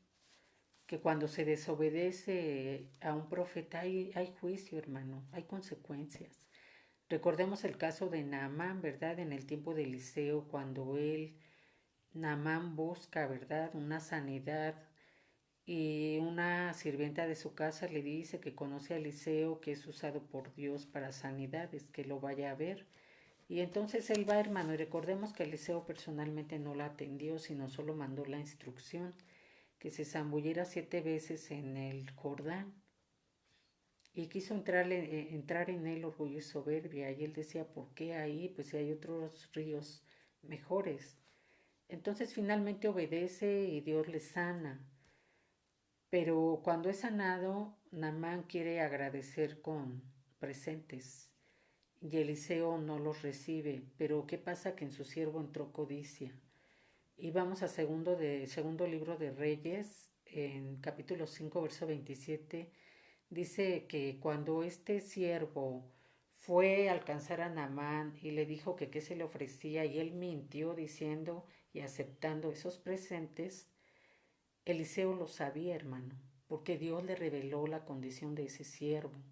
que cuando se desobedece a un profeta hay juicio, hermano, hay consecuencias. Recordemos el caso de Naamán, ¿verdad? En el tiempo de Eliseo, cuando Naamán busca, ¿verdad? Una sanidad y una sirvienta de su casa le dice que conoce a Eliseo, que es usado por Dios para sanidades, que lo vaya a ver. Y entonces él va, hermano, y recordemos que Eliseo personalmente no la atendió, sino solo mandó la instrucción que se zambulliera 7 veces en el Jordán. Y quiso entrar en él orgullo y soberbia. Y él decía, ¿por qué ahí? Pues si hay otros ríos mejores. Entonces finalmente obedece y Dios le sana. Pero cuando es sanado, Naamán quiere agradecer con presentes y Eliseo no los recibe. Pero ¿qué pasa? Que en su siervo entró codicia. Y vamos a segundo libro de Reyes, en capítulo 5, verso 27, dice que cuando este siervo fue a alcanzar a Naamán y le dijo que qué se le ofrecía y él mintió diciendo y aceptando esos presentes, Eliseo lo sabía, hermano, porque Dios le reveló la condición de ese siervo.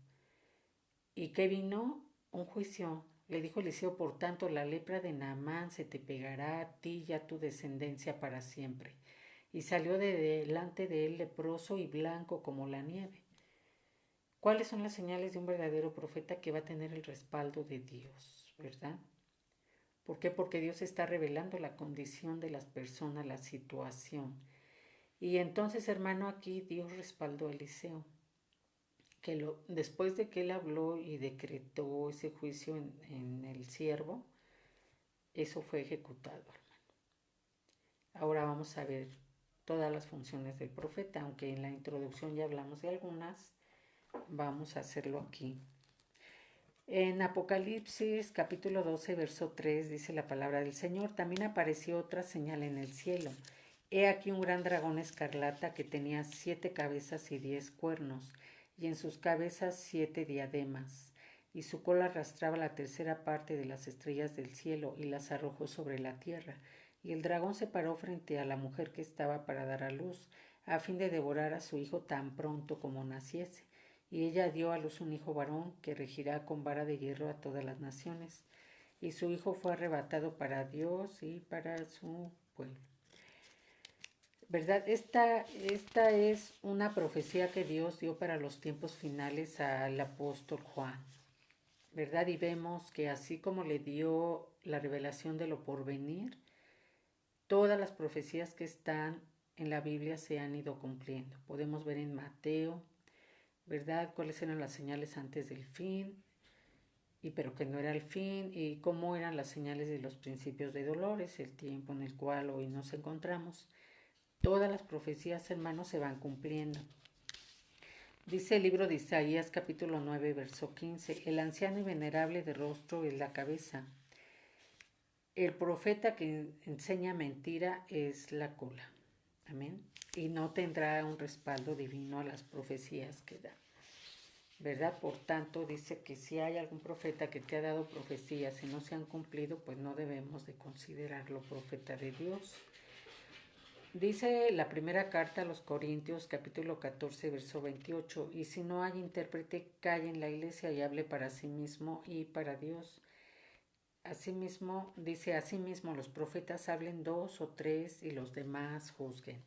¿Y qué vino? Un juicio. Le dijo Eliseo, por tanto, la lepra de Naamán se te pegará a ti y a tu descendencia para siempre. Y salió de delante de él leproso y blanco como la nieve. ¿Cuáles son las señales de un verdadero profeta que va a tener el respaldo de Dios, verdad? ¿Por qué? Porque Dios está revelando la condición de las personas, la situación. Y entonces, hermano, aquí Dios respaldó a Eliseo, que después de que él habló y decretó ese juicio en el siervo, eso fue ejecutado, hermano. Ahora vamos a ver todas las funciones del profeta, aunque en la introducción ya hablamos de algunas, vamos a hacerlo aquí. En Apocalipsis capítulo 12, verso 3 dice la palabra del Señor, también apareció otra señal en el cielo. He aquí un gran dragón escarlata que tenía 7 cabezas y 10 cuernos, y en sus cabezas 7 diademas, y su cola arrastraba la tercera parte de las estrellas del cielo y las arrojó sobre la tierra. Y el dragón se paró frente a la mujer que estaba para dar a luz, a fin de devorar a su hijo tan pronto como naciese. Y ella dio a luz un hijo varón que regirá con vara de hierro a todas las naciones. Y su hijo fue arrebatado para Dios y para su pueblo. ¿Verdad? Esta es una profecía que Dios dio para los tiempos finales al apóstol Juan, ¿verdad? Y vemos que así como le dio la revelación de lo porvenir, todas las profecías que están en la Biblia se han ido cumpliendo. Podemos ver en Mateo, ¿verdad?, cuáles eran las señales antes del fin, pero que no era el fin, y cómo eran las señales de los principios de dolores, el tiempo en el cual hoy nos encontramos. Todas las profecías, hermanos, se van cumpliendo. Dice el libro de Isaías, capítulo 9, verso 15, el anciano y venerable de rostro es la cabeza. El profeta que enseña mentira es la cola. Amén. Y no tendrá un respaldo divino a las profecías que da, ¿verdad? Por tanto, dice que si hay algún profeta que te ha dado profecías y no se han cumplido, pues no debemos de considerarlo profeta de Dios. Dice la primera carta a los Corintios, capítulo 14, verso 28, y si no hay intérprete, calle en la iglesia y hable para sí mismo y para Dios. Asimismo, dice, asimismo los profetas hablen 2 o 3 y los demás juzguen.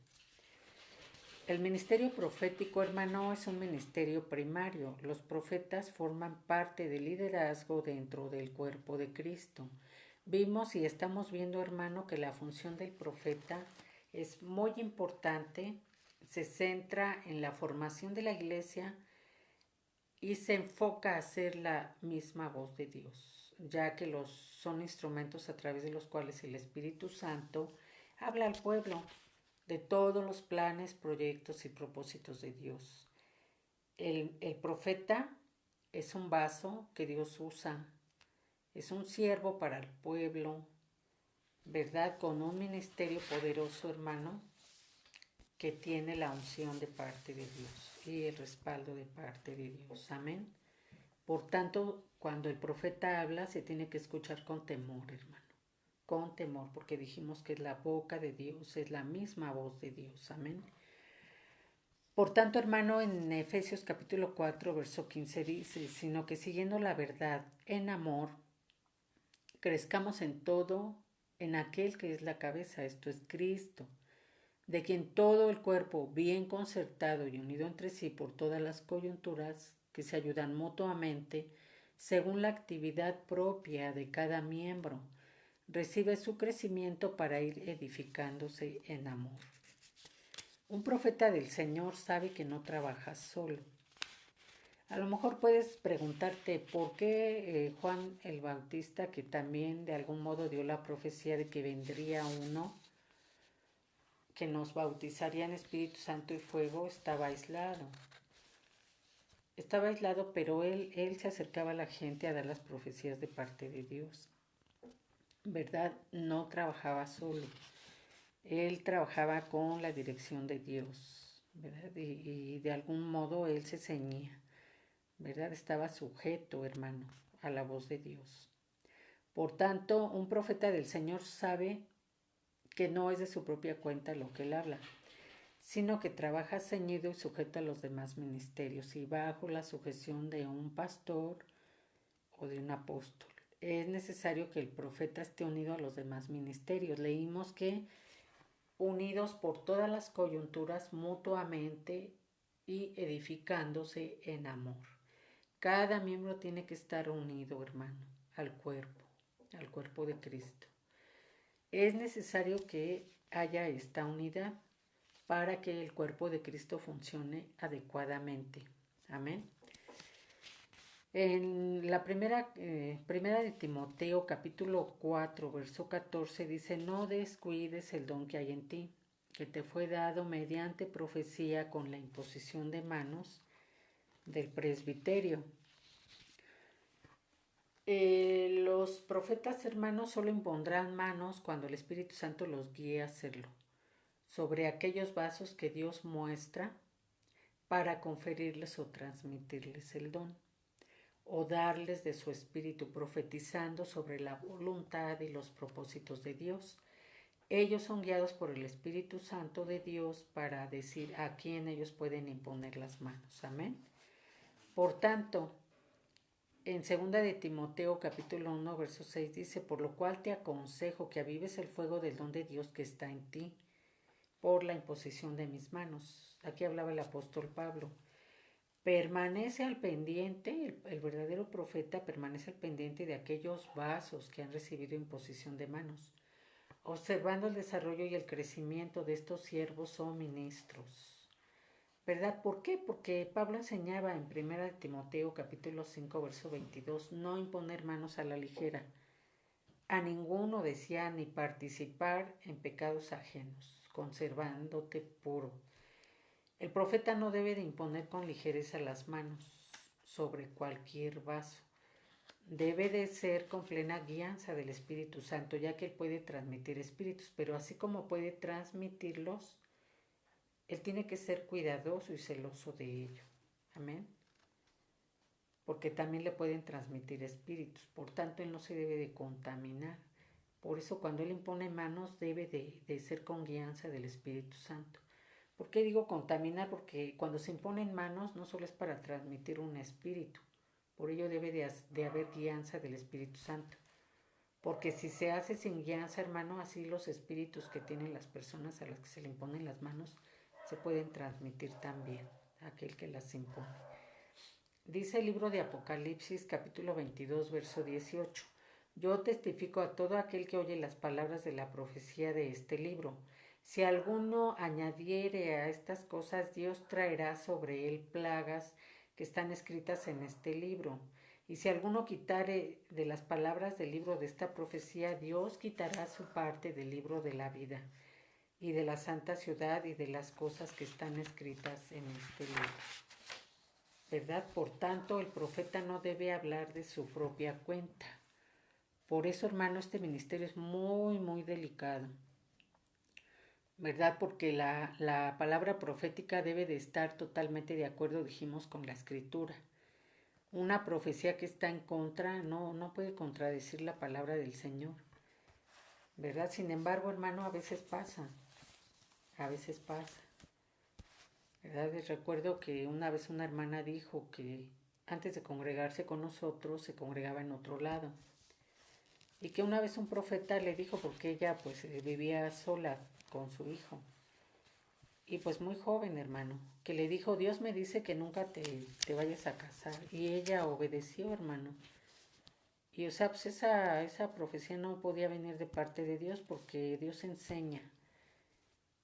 El ministerio profético, hermano, es un ministerio primario. Los profetas forman parte del liderazgo dentro del cuerpo de Cristo. Vimos y estamos viendo, hermano, que la función del profeta es muy importante, se centra en la formación de la iglesia y se enfoca a ser la misma voz de Dios, ya que son instrumentos a través de los cuales el Espíritu Santo habla al pueblo de todos los planes, proyectos y propósitos de Dios. El profeta es un vaso que Dios usa, es un siervo para el pueblo, ¿verdad? Con un ministerio poderoso, hermano, que tiene la unción de parte de Dios y el respaldo de parte de Dios. Amén. Por tanto, cuando el profeta habla, se tiene que escuchar con temor, hermano. Con temor, porque dijimos que es la boca de Dios, es la misma voz de Dios. Amén. Por tanto, hermano, en Efesios capítulo 4, verso 15 dice, sino que siguiendo la verdad en amor, crezcamos en todo, en aquel que es la cabeza, esto es Cristo, de quien todo el cuerpo, bien concertado y unido entre sí por todas las coyunturas que se ayudan mutuamente, según la actividad propia de cada miembro, recibe su crecimiento para ir edificándose en amor. Un profeta del Señor sabe que no trabaja solo. A lo mejor puedes preguntarte por qué Juan el Bautista, que también de algún modo dio la profecía de que vendría uno que nos bautizaría en Espíritu Santo y fuego, estaba aislado. Estaba aislado, pero él se acercaba a la gente a dar las profecías de parte de Dios. ¿Verdad? No trabajaba solo. Él trabajaba con la dirección de Dios, ¿verdad? Y de algún modo él se ceñía, ¿verdad? Estaba sujeto, hermano, a la voz de Dios. Por tanto, un profeta del Señor sabe que no es de su propia cuenta lo que él habla, sino que trabaja ceñido y sujeto a los demás ministerios y bajo la sujeción de un pastor o de un apóstol. Es necesario que el profeta esté unido a los demás ministerios. Leímos que unidos por todas las coyunturas mutuamente y edificándose en amor. Cada miembro tiene que estar unido, hermano, al cuerpo de Cristo. Es necesario que haya esta unidad para que el cuerpo de Cristo funcione adecuadamente. Amén. En la primera de Timoteo, capítulo 4, verso 14, dice, no descuides el don que hay en ti, que te fue dado mediante profecía con la imposición de manos del presbiterio. Los profetas, hermanos, solo impondrán manos cuando el Espíritu Santo los guíe a hacerlo, sobre aquellos vasos que Dios muestra para conferirles o transmitirles el don, o darles de su espíritu profetizando sobre la voluntad y los propósitos de Dios. Ellos son guiados por el Espíritu Santo de Dios para decir a quién ellos pueden imponer las manos. Amén. Por tanto, en 2 de Timoteo capítulo 1, verso 6 dice, por lo cual te aconsejo que avives el fuego del don de Dios que está en ti, por la imposición de mis manos. Aquí hablaba el apóstol Pablo. Permanece al pendiente, el verdadero profeta permanece al pendiente de aquellos vasos que han recibido imposición de manos. observando el desarrollo y el crecimiento de estos siervos o ministros. ¿Verdad? ¿Por qué? Porque Pablo enseñaba en 1 Timoteo capítulo 5 verso 22, no imponer manos a la ligera. A ninguno decía ni participar en pecados ajenos, conservándote puro. El profeta no debe de imponer con ligereza las manos sobre cualquier vaso. Debe de ser con plena guianza del Espíritu Santo, ya que Él puede transmitir espíritus, pero así como puede transmitirlos, Él tiene que ser cuidadoso y celoso de ello. Amén. Porque también le pueden transmitir espíritus, por tanto Él no se debe de contaminar. Por eso cuando Él impone manos debe de ser con guianza del Espíritu Santo. ¿Por qué digo contaminar? Porque cuando se imponen manos no solo es para transmitir un espíritu, por ello debe de haber guianza del Espíritu Santo. Porque si se hace sin guianza, hermano, así los espíritus que tienen las personas a las que se le imponen las manos se pueden transmitir también a aquel que las impone. Dice el libro de Apocalipsis capítulo 22 verso 18. Yo testifico a todo aquel que oye las palabras de la profecía de este libro. Si alguno añadiere a estas cosas, Dios traerá sobre él plagas que están escritas en este libro. Y si alguno quitare de las palabras del libro de esta profecía, Dios quitará su parte del libro de la vida y de la santa ciudad y de las cosas que están escritas en este libro. ¿Verdad? Por tanto, el profeta no debe hablar de su propia cuenta. Por eso, hermano, este ministerio es muy, muy delicado. ¿Verdad? Porque la palabra profética debe de estar totalmente de acuerdo, dijimos, con la escritura. Una profecía que está en contra no puede contradecir la palabra del Señor. ¿Verdad? Sin embargo, hermano, a veces pasa. A veces pasa. ¿Verdad? Les recuerdo que una vez una hermana dijo que antes de congregarse con nosotros se congregaba en otro lado. Y que una vez un profeta le dijo, porque ella pues vivía sola con su hijo. Y pues muy joven, hermano, que le dijo, Dios me dice que nunca te vayas a casar. Y ella obedeció, hermano. Y o sea, pues esa profecía no podía venir de parte de Dios porque Dios enseña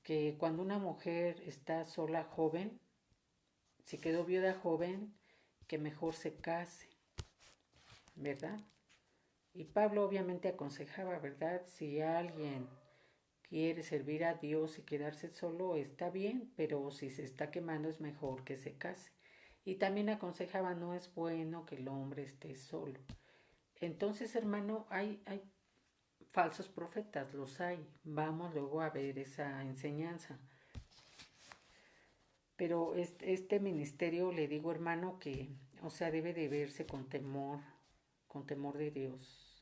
que cuando una mujer está sola joven, si quedó viuda joven, que mejor se case, ¿verdad? Y Pablo obviamente aconsejaba, ¿verdad? Si alguien quiere servir a Dios y quedarse solo, está bien, pero si se está quemando es mejor que se case. Y también aconsejaba, no es bueno que el hombre esté solo. Entonces, hermano, hay falsos profetas, los hay. Vamos luego a ver esa enseñanza. Pero este ministerio, le digo, hermano, que, o sea, debe de verse con temor de Dios,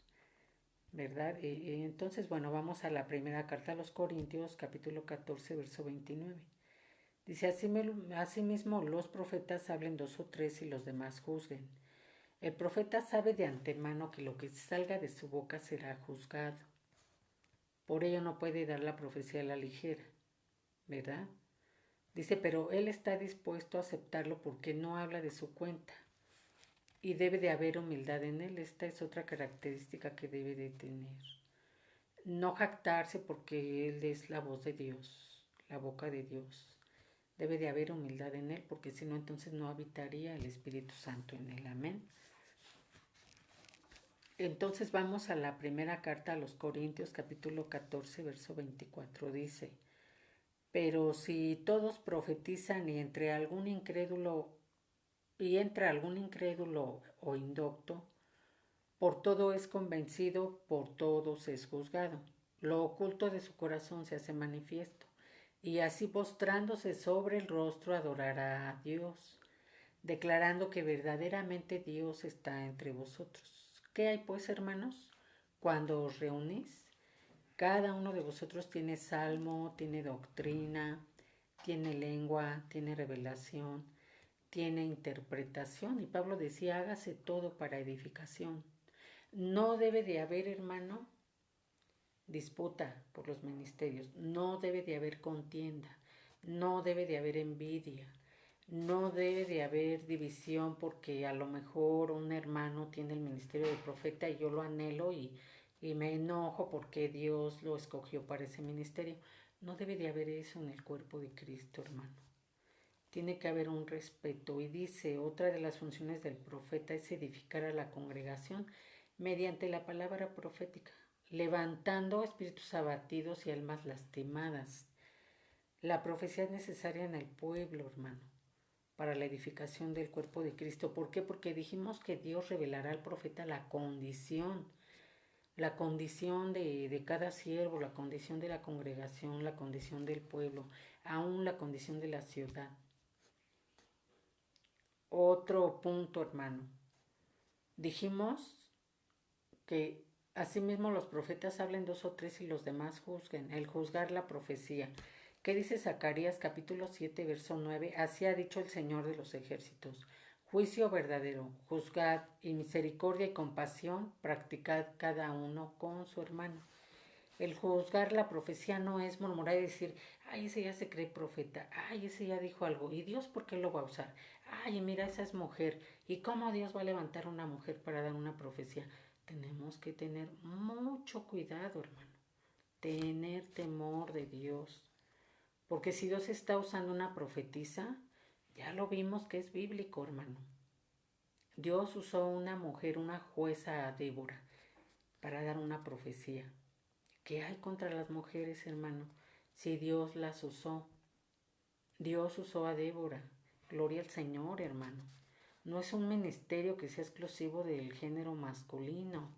¿verdad? Entonces, bueno, vamos a la primera carta a los Corintios, capítulo 14, verso 29. Dice, asimismo los profetas hablen 2 o 3 y los demás juzguen. El profeta sabe de antemano que lo que salga de su boca será juzgado. Por ello no puede dar la profecía a la ligera, ¿verdad? Dice, pero él está dispuesto a aceptarlo porque no habla de su cuenta. Y debe de haber humildad en él. Esta es otra característica que debe de tener. No jactarse porque él es la voz de Dios, la boca de Dios. Debe de haber humildad en él porque si no, entonces no habitaría el Espíritu Santo en él. Amén. Entonces vamos a la primera carta a los Corintios, capítulo 14, verso 24. Dice, pero si todos profetizan y entra algún incrédulo o indocto, por todo es convencido, por todos es juzgado. Lo oculto de su corazón se hace manifiesto, y así postrándose sobre el rostro adorará a Dios, declarando que verdaderamente Dios está entre vosotros. ¿Qué hay pues, hermanos? Cuando os reunís, cada uno de vosotros tiene salmo, tiene doctrina, tiene lengua, tiene revelación, tiene interpretación. Y Pablo decía, hágase todo para edificación. No debe de haber, hermano, disputa por los ministerios. No debe de haber contienda. No debe de haber envidia. No debe de haber división porque a lo mejor un hermano tiene el ministerio de profeta y yo lo anhelo y y me enojo porque Dios lo escogió para ese ministerio. No debe de haber eso en el cuerpo de Cristo, hermano. Tiene que haber un respeto. Y dice, otra de las funciones del profeta es edificar a la congregación mediante la palabra profética, levantando espíritus abatidos y almas lastimadas. La profecía es necesaria en el pueblo, hermano, para la edificación del cuerpo de Cristo. ¿Por qué? Porque dijimos que Dios revelará al profeta la condición de cada siervo, la condición de la congregación, la condición del pueblo, aún la condición de la ciudad. Otro punto, hermano. Dijimos que asimismo los profetas hablen dos o tres y los demás juzguen, el juzgar la profecía. ¿Qué dice Zacarías capítulo 7, verso 9? Así ha dicho el Señor de los ejércitos. Juicio verdadero, juzgad y misericordia y compasión, practicad cada uno con su hermano. El juzgar la profecía no es murmurar y decir, ay, ese ya se cree profeta, ay, ese ya dijo algo, ¿y Dios por qué lo va a usar? Ay, mira, esa es mujer, ¿y cómo Dios va a levantar una mujer para dar una profecía? Tenemos que tener mucho cuidado, hermano, tener temor de Dios, porque si Dios está usando una profetisa, ya lo vimos que es bíblico, hermano. Dios usó una mujer, una jueza Débora, para dar una profecía. ¿Qué hay contra las mujeres, hermano? Si Dios las usó. Dios usó a Débora. Gloria al Señor, hermano. No es un ministerio que sea exclusivo del género masculino.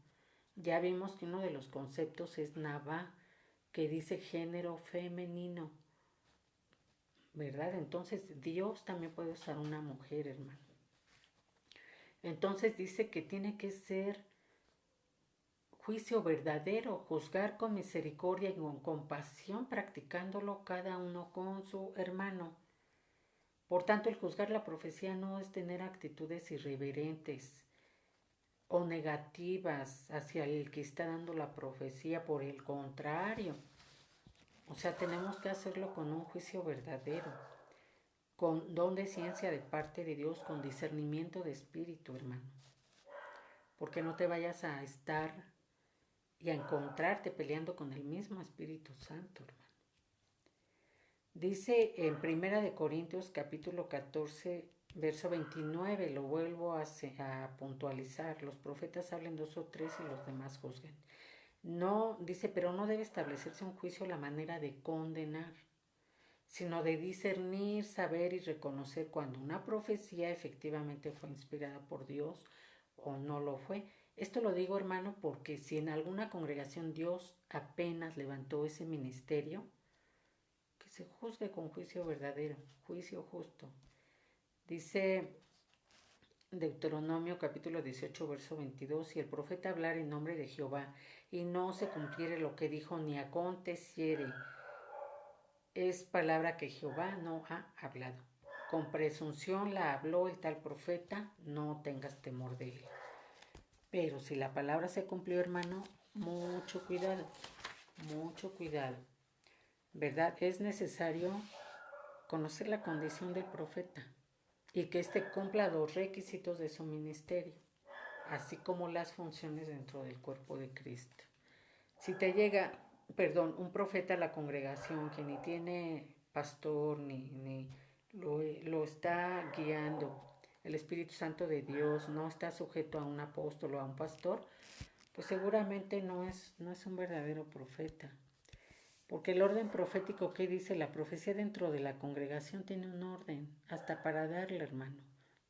Ya vimos que uno de los conceptos es Navá, que dice género femenino. ¿Verdad? Entonces Dios también puede usar una mujer, hermano. Entonces dice que tiene que ser juicio verdadero, juzgar con misericordia y con compasión, practicándolo cada uno con su hermano. Por tanto, el juzgar la profecía no es tener actitudes irreverentes o negativas hacia el que está dando la profecía, por el contrario. O sea, tenemos que hacerlo con un juicio verdadero, con don de ciencia de parte de Dios, con discernimiento de espíritu, hermano. Porque no te vayas a estar y a encontrarte peleando con el mismo Espíritu Santo, hermano. Dice en 1 Corintios capítulo 14, verso 29, lo vuelvo a puntualizar, los profetas hablen dos o tres y los demás juzguen. No, dice, pero no debe establecerse un juicio a la manera de condenar, sino de discernir, saber y reconocer cuando una profecía efectivamente fue inspirada por Dios o no lo fue. Esto lo digo, hermano, porque si en alguna congregación Dios apenas levantó ese ministerio, que se juzgue con juicio verdadero, juicio justo. Dice Deuteronomio capítulo 18, verso 22, si el profeta hablar en nombre de Jehová y no se cumpliere lo que dijo ni aconteciere, es palabra que Jehová no ha hablado. Con presunción la habló el tal profeta, no tengas temor de él. Pero si la palabra se cumplió, hermano, mucho cuidado, mucho cuidado. ¿Verdad? Es necesario conocer la condición del profeta y que éste cumpla los requisitos de su ministerio, así como las funciones dentro del cuerpo de Cristo. Si te llega, un profeta a la congregación que ni tiene pastor, ni lo está guiando el Espíritu Santo de Dios, no está sujeto a un apóstol o a un pastor, pues seguramente no es un verdadero profeta. Porque el orden profético, ¿qué dice? La profecía dentro de la congregación tiene un orden, hasta para darle, hermano.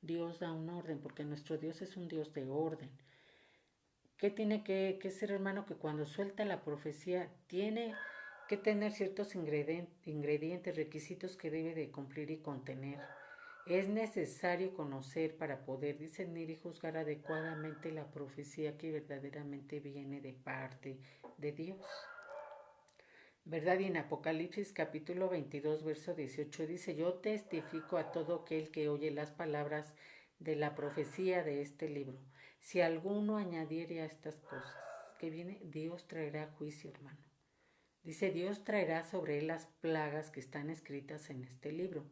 Dios da un orden, porque nuestro Dios es un Dios de orden. ¿Qué tiene que ser, hermano? Que cuando suelta la profecía tiene que tener ciertos ingredientes, requisitos que debe de cumplir y contener. Es necesario conocer para poder discernir y juzgar adecuadamente la profecía que verdaderamente viene de parte de Dios. ¿Verdad? Y en Apocalipsis capítulo 22, verso 18 dice, yo testifico a todo aquel que oye las palabras de la profecía de este libro. Si alguno añadiere a estas cosas que viene, Dios traerá juicio, hermano. Dice, Dios traerá sobre él las plagas que están escritas en este libro.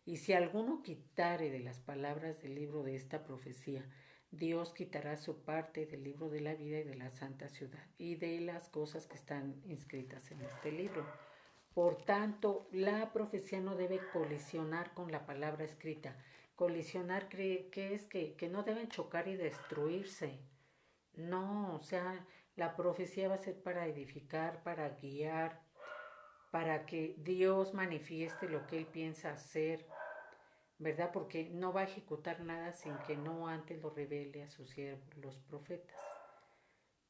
Y si alguno quitare de las palabras del libro de esta profecía, Dios quitará su parte del libro de la vida y de la santa ciudad y de las cosas que están inscritas en este libro. Por tanto, la profecía no debe colisionar con la palabra escrita. Colisionar que es que no deben chocar y destruirse. No, o sea, la profecía va a ser para edificar, para guiar, para que Dios manifieste lo que Él piensa hacer, ¿verdad? Porque no va a ejecutar nada sin que no antes lo revele a sus siervos, los profetas.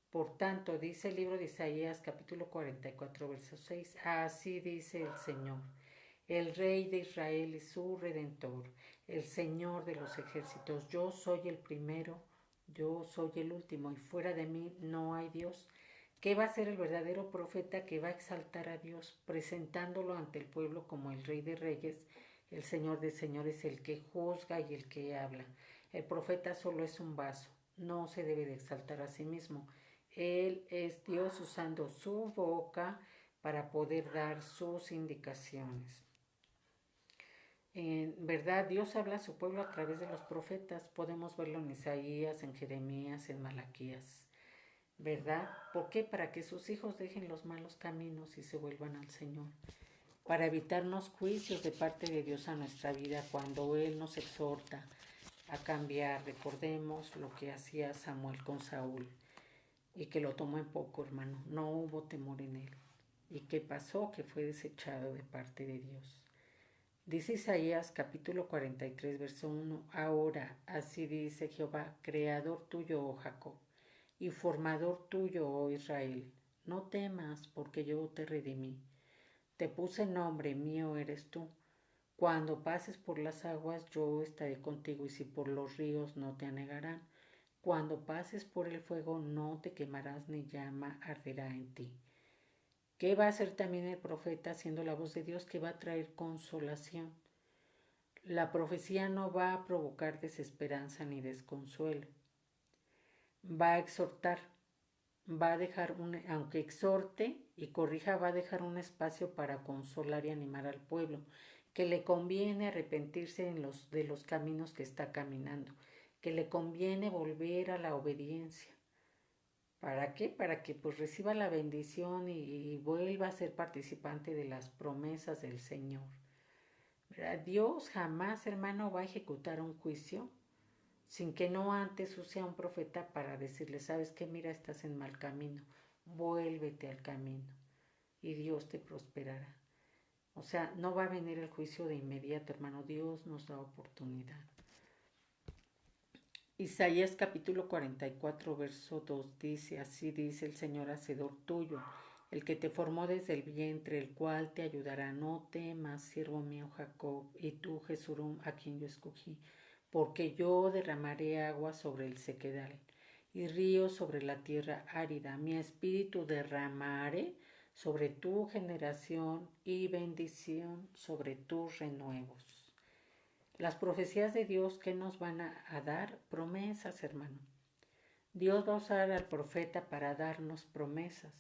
Por tanto, dice el libro de Isaías capítulo 44, verso 6, así dice el Señor, el Rey de Israel y su Redentor, el Señor de los ejércitos, yo soy el primero, yo soy el último, y fuera de mí no hay Dios. ¿Qué va a ser el verdadero profeta que va a exaltar a Dios, presentándolo ante el pueblo como el Rey de Reyes, el Señor de Señores, el que juzga y el que habla? El profeta solo es un vaso, no se debe de exaltar a sí mismo. Él es Dios usando su boca para poder dar sus indicaciones. En verdad, Dios habla a su pueblo a través de los profetas. Podemos verlo en Isaías, en Jeremías, en Malaquías. ¿Verdad? ¿Por qué? Para que sus hijos dejen los malos caminos y se vuelvan al Señor. Para evitarnos juicios de parte de Dios a nuestra vida cuando Él nos exhorta a cambiar. Recordemos lo que hacía Samuel con Saúl y que lo tomó en poco, hermano. No hubo temor en él. ¿Y qué pasó? Que fue desechado de parte de Dios. Dice Isaías capítulo 43, verso 1, ahora así dice Jehová, creador tuyo, oh Jacob, y formador tuyo, oh Israel, no temas, porque yo te redimí. Te puse nombre, mío eres tú. Cuando pases por las aguas, yo estaré contigo, y si por los ríos, no te anegarán. Cuando pases por el fuego, no te quemarás, ni llama arderá en ti. ¿Qué va a hacer también el profeta siendo la voz de Dios? Que va a traer consolación. La profecía no va a provocar desesperanza ni desconsuelo. Va a exhortar, va a dejar aunque exhorte y corrija, va a dejar un espacio para consolar y animar al pueblo, que le conviene arrepentirse de los caminos que está caminando, que le conviene volver a la obediencia. ¿Para qué? Para que pues reciba la bendición y vuelva a ser participante de las promesas del Señor. ¿Verdad? Dios jamás, hermano, va a ejecutar un juicio sin que no antes use a un profeta para decirle, sabes que mira, estás en mal camino, vuélvete al camino y Dios te prosperará. O sea, no va a venir el juicio de inmediato, hermano. Dios nos da oportunidad. Isaías capítulo 44, verso 2 dice, así dice el Señor hacedor tuyo, el que te formó desde el vientre, el cual te ayudará. No temas, siervo mío Jacob, y tú, Jesurum, a quien yo escogí, porque yo derramaré agua sobre el sequedal y ríos sobre la tierra árida. Mi espíritu derramaré sobre tu generación y bendición sobre tus renuevos. Las profecías de Dios, ¿qué nos van a dar? Promesas, hermano. Dios va a usar al profeta para darnos promesas,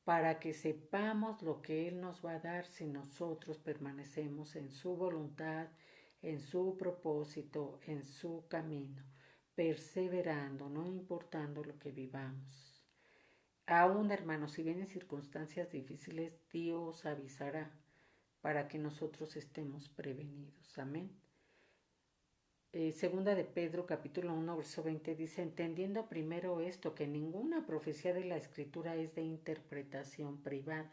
para que sepamos lo que Él nos va a dar si nosotros permanecemos en su voluntad, en su propósito, en su camino, perseverando, no importando lo que vivamos. Aún, hermano, si vienen circunstancias difíciles, Dios avisará para que nosotros estemos prevenidos. Amén. Segunda de Pedro capítulo 1 verso 20 dice, entendiendo primero esto, que ninguna profecía de la escritura es de interpretación privada,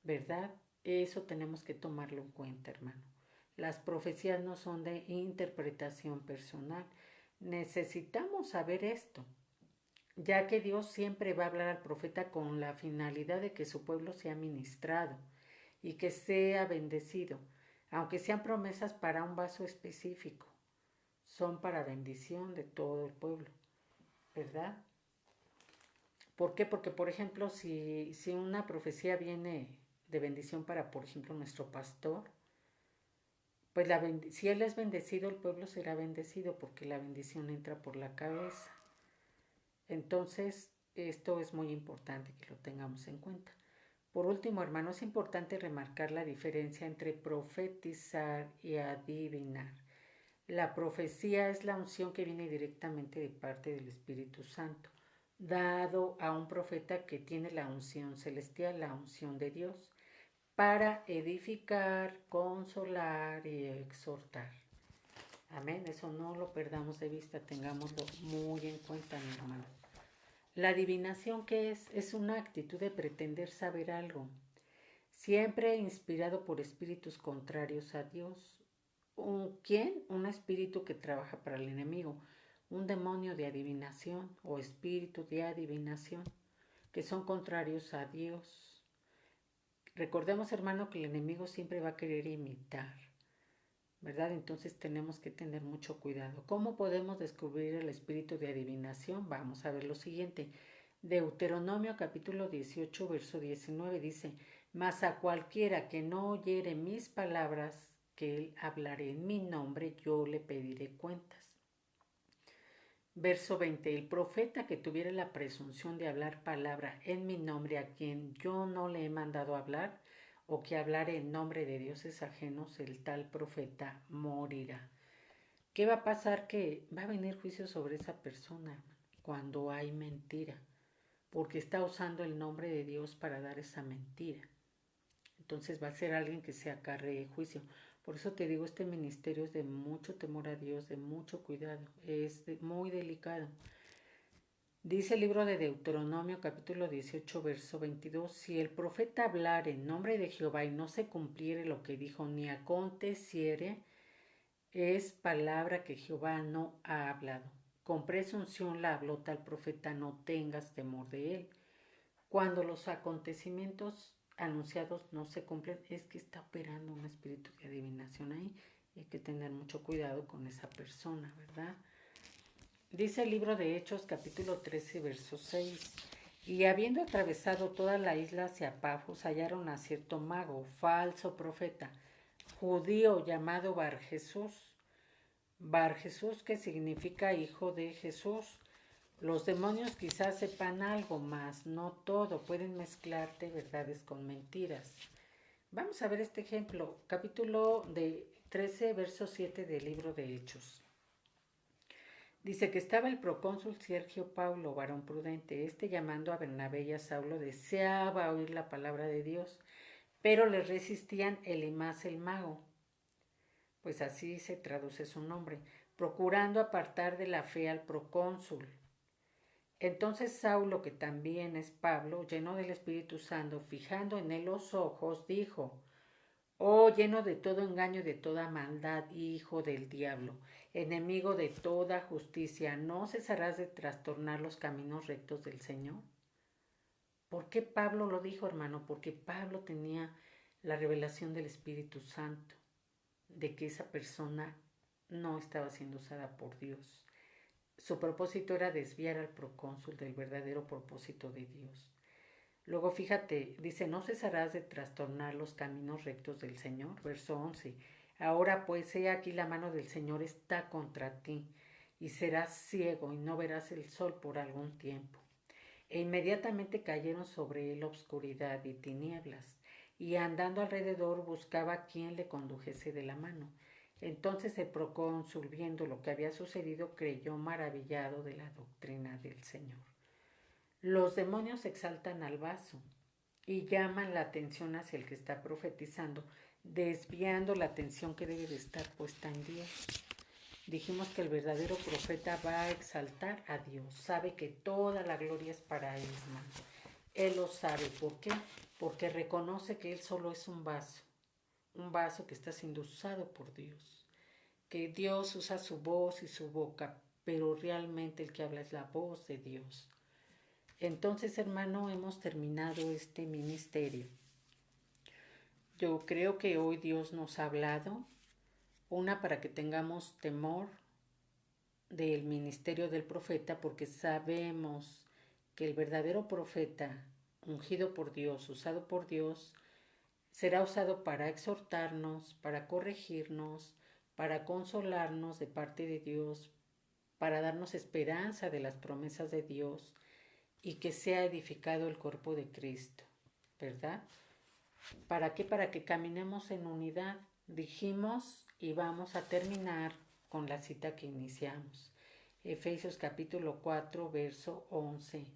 ¿verdad? Eso tenemos que tomarlo en cuenta, hermano. Las profecías no son de interpretación personal. Necesitamos saber esto, ya que Dios siempre va a hablar al profeta con la finalidad de que su pueblo sea ministrado y que sea bendecido, aunque sean promesas para un vaso específico, son para bendición de todo el pueblo, ¿verdad? ¿Por qué? Porque, por ejemplo, si una profecía viene de bendición para, por ejemplo, nuestro pastor, pues si él es bendecido, el pueblo será bendecido porque la bendición entra por la cabeza. Entonces, esto es muy importante que lo tengamos en cuenta. Por último, hermano, es importante remarcar la diferencia entre profetizar y adivinar. La profecía es la unción que viene directamente de parte del Espíritu Santo, dado a un profeta que tiene la unción celestial, la unción de Dios, para edificar, consolar y exhortar. Amén, eso no lo perdamos de vista, tengámoslo muy en cuenta, mi hermano. La adivinación, ¿qué es? Es una actitud de pretender saber algo, siempre inspirado por espíritus contrarios a Dios. ¿Quién? Un espíritu que trabaja para el enemigo, un demonio de adivinación o espíritu de adivinación, que son contrarios a Dios. Recordemos, hermano, que el enemigo siempre va a querer imitar, ¿verdad? Entonces tenemos que tener mucho cuidado. ¿Cómo podemos descubrir el espíritu de adivinación? Vamos a ver lo siguiente. Deuteronomio capítulo 18, verso 19 dice: mas a cualquiera que no oyere mis palabras, que él hablaré en mi nombre, yo le pediré cuentas. Verso 20. El profeta que tuviera la presunción de hablar palabra en mi nombre a quien yo no le he mandado hablar, o que hablare en nombre de dioses ajenos, el tal profeta morirá. ¿Qué va a pasar? Que va a venir juicio sobre esa persona cuando hay mentira, porque está usando el nombre de Dios para dar esa mentira. Entonces va a ser alguien que se acarree juicio. Por eso te digo, este ministerio es de mucho temor a Dios, de mucho cuidado, es muy delicado. Dice el libro de Deuteronomio capítulo 18 verso 22: si el profeta hablare en nombre de Jehová y no se cumpliere lo que dijo, ni aconteciere, es palabra que Jehová no ha hablado. Con presunción la habló tal profeta, no tengas temor de él. Cuando los acontecimientos anunciados no se cumplen, es que está operando un espíritu de adivinación ahí. Hay que tener mucho cuidado con esa persona, ¿verdad? Dice el libro de Hechos capítulo 13 verso 6: y habiendo atravesado toda la isla hacia Pafos, hallaron a cierto mago, falso profeta, judío, llamado Bar-Jesús. Bar-Jesús, que significa hijo de Jesús. Los demonios quizás sepan algo más, no todo, pueden mezclarte verdades con mentiras. Vamos a ver este ejemplo, capítulo de 13, verso 7 del libro de Hechos. Dice que estaba el procónsul Sergio Paulo, varón prudente. Este, llamando a Bernabé y a Saulo, deseaba oír la palabra de Dios, pero le resistían Elimas el mago, pues así se traduce su nombre, procurando apartar de la fe al procónsul. Entonces Saulo, que también es Pablo, lleno del Espíritu Santo, fijando en él los ojos, dijo: oh, lleno de todo engaño y de toda maldad, hijo del diablo, enemigo de toda justicia, ¿no cesarás de trastornar los caminos rectos del Señor? ¿Por qué Pablo lo dijo, hermano? Porque Pablo tenía la revelación del Espíritu Santo, de que esa persona no estaba siendo usada por Dios. Su propósito era desviar al procónsul del verdadero propósito de Dios. Luego fíjate, dice: no cesarás de trastornar los caminos rectos del Señor. Verso 11. Ahora pues, he aquí la mano del Señor está contra ti, y serás ciego y no verás el sol por algún tiempo. E inmediatamente cayeron sobre él obscuridad y tinieblas, y andando alrededor buscaba quien le condujese de la mano. Entonces el procónsul, viendo lo que había sucedido, creyó maravillado de la doctrina del Señor. Los demonios exaltan al vaso y llaman la atención hacia el que está profetizando, desviando la atención que debe de estar puesta en Dios. Dijimos que el verdadero profeta va a exaltar a Dios, sabe que toda la gloria es para Él, hermano. Él lo sabe. ¿Por qué? Porque reconoce que Él solo es un vaso que está siendo usado por Dios, que Dios usa su voz y su boca, pero realmente el que habla es la voz de Dios. Entonces, hermano, hemos terminado este ministerio. Yo creo que hoy Dios nos ha hablado, para que tengamos temor del ministerio del profeta, porque sabemos que el verdadero profeta, ungido por Dios, usado por Dios, será usado para exhortarnos, para corregirnos, para consolarnos de parte de Dios, para darnos esperanza de las promesas de Dios, y que sea edificado el cuerpo de Cristo, ¿verdad? ¿Para qué? Para que caminemos en unidad. Dijimos, y vamos a terminar con la cita que iniciamos. Efesios capítulo 4, verso 11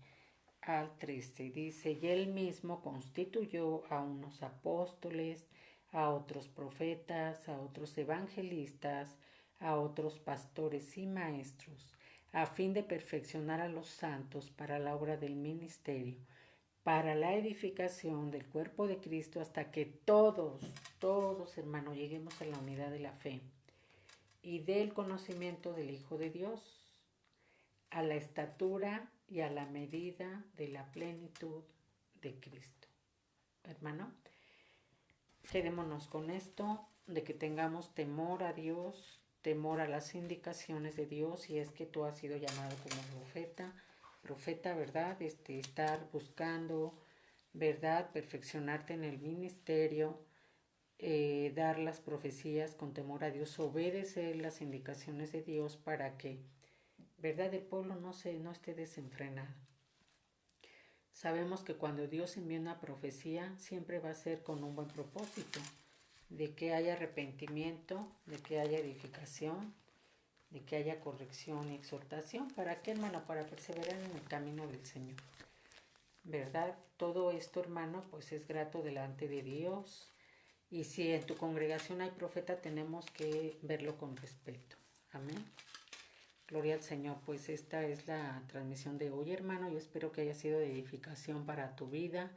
al 13. Dice, y él mismo constituyó a unos apóstoles, a otros profetas, a otros evangelistas, a otros pastores y maestros, a fin de perfeccionar a los santos para la obra del ministerio, para la edificación del cuerpo de Cristo, hasta que todos, hermanos, lleguemos a la unidad de la fe y del conocimiento del Hijo de Dios, a la estatura y a la medida de la plenitud de Cristo. Hermano, quedémonos con esto, de que tengamos temor a Dios, temor a las indicaciones de Dios, si es que tú has sido llamado como profeta, ¿verdad? Estar buscando, ¿verdad? Perfeccionarte en el ministerio, dar las profecías con temor a Dios, obedecer las indicaciones de Dios para que, ¿verdad?, el pueblo no esté desenfrenado. Sabemos que cuando Dios envía una profecía siempre va a ser con un buen propósito, de que haya arrepentimiento, de que haya edificación, de que haya corrección y exhortación. ¿Para qué, hermano? Para perseverar en el camino del Señor, ¿verdad? Todo esto, hermano, pues es grato delante de Dios. Y si en tu congregación hay profeta, tenemos que verlo con respeto. Amén. Gloria al Señor. Pues esta es la transmisión de hoy, hermano. Yo espero que haya sido de edificación para tu vida,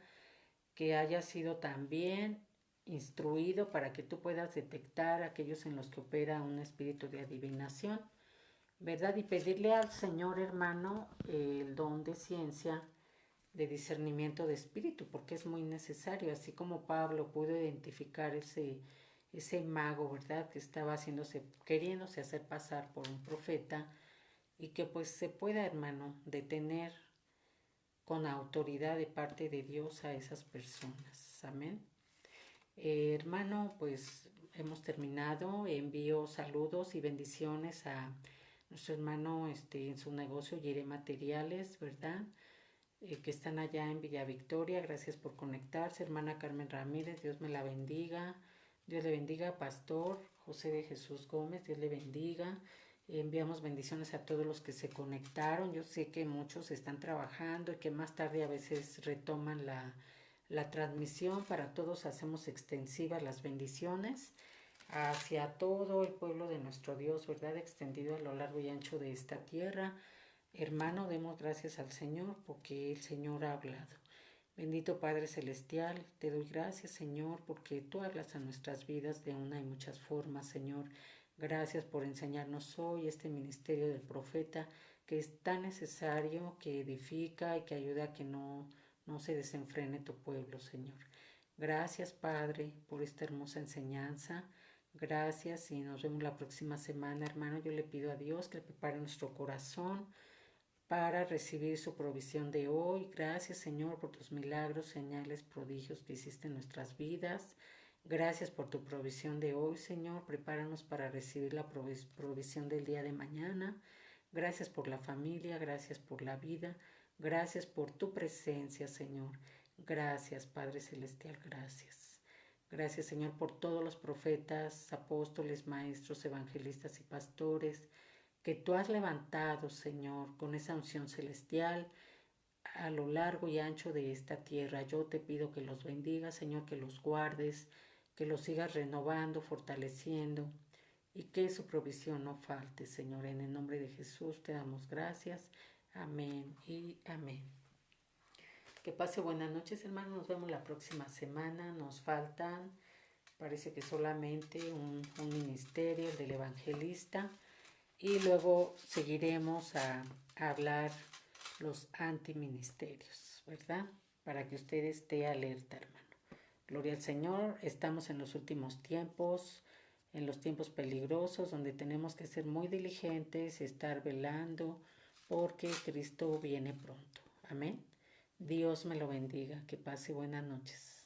que haya sido también instruido para que tú puedas detectar aquellos en los que opera un espíritu de adivinación, ¿verdad? Y pedirle al Señor, hermano, el don de ciencia, de discernimiento de espíritu, porque es muy necesario, así como Pablo pudo identificar ese mago, ¿verdad?, que estaba queriéndose hacer pasar por un profeta, y que pues se pueda, hermano, detener con autoridad de parte de Dios a esas personas. Amén. Hermano, pues hemos terminado. Envío saludos y bendiciones a nuestro hermano en su negocio Yere Materiales, ¿verdad?, que están allá en Villa Victoria. Gracias por conectarse. Hermana Carmen Ramírez, Dios me la bendiga. Dios le bendiga. Pastor José de Jesús Gómez, Dios le bendiga. Enviamos bendiciones a todos los que se conectaron. Yo sé que muchos están trabajando y que más tarde a veces retoman la transmisión. Para todos hacemos extensivas las bendiciones hacia todo el pueblo de nuestro Dios, ¿verdad?, extendido a lo largo y ancho de esta tierra. Hermano, demos gracias al Señor porque el Señor ha hablado. Bendito Padre Celestial, te doy gracias, Señor, porque tú hablas a nuestras vidas de una y muchas formas, Señor. Gracias por enseñarnos hoy este ministerio del profeta, que es tan necesario, que edifica y que ayuda a que no se desenfrene tu pueblo, Señor. Gracias, Padre, por esta hermosa enseñanza. Gracias y nos vemos la próxima semana, hermano. Yo le pido a Dios que prepare nuestro corazón para recibir su provisión de hoy. Gracias, Señor, por tus milagros, señales, prodigios que hiciste en nuestras vidas. Gracias por tu provisión de hoy, Señor. Prepáranos para recibir la provisión del día de mañana. Gracias por la familia, gracias por la vida. Gracias por tu presencia, Señor. Gracias, Padre Celestial, gracias. Gracias, Señor, por todos los profetas, apóstoles, maestros, evangelistas y pastores que tú has levantado, Señor, con esa unción celestial a lo largo y ancho de esta tierra. Yo te pido que los bendigas, Señor, que los guardes, que los sigas renovando, fortaleciendo y que su provisión no falte, Señor. En el nombre de Jesús te damos gracias. Amén y amén. Que pase buenas noches, hermanos. Nos vemos la próxima semana. Nos faltan, parece que solamente un ministerio, el del evangelista. Y luego seguiremos a hablar los antiministerios, ¿verdad? Para que usted esté alerta, hermano. Gloria al Señor. Estamos en los últimos tiempos, en los tiempos peligrosos, donde tenemos que ser muy diligentes, estar velando, porque Cristo viene pronto. Amén. Dios me lo bendiga. Que pase buenas noches.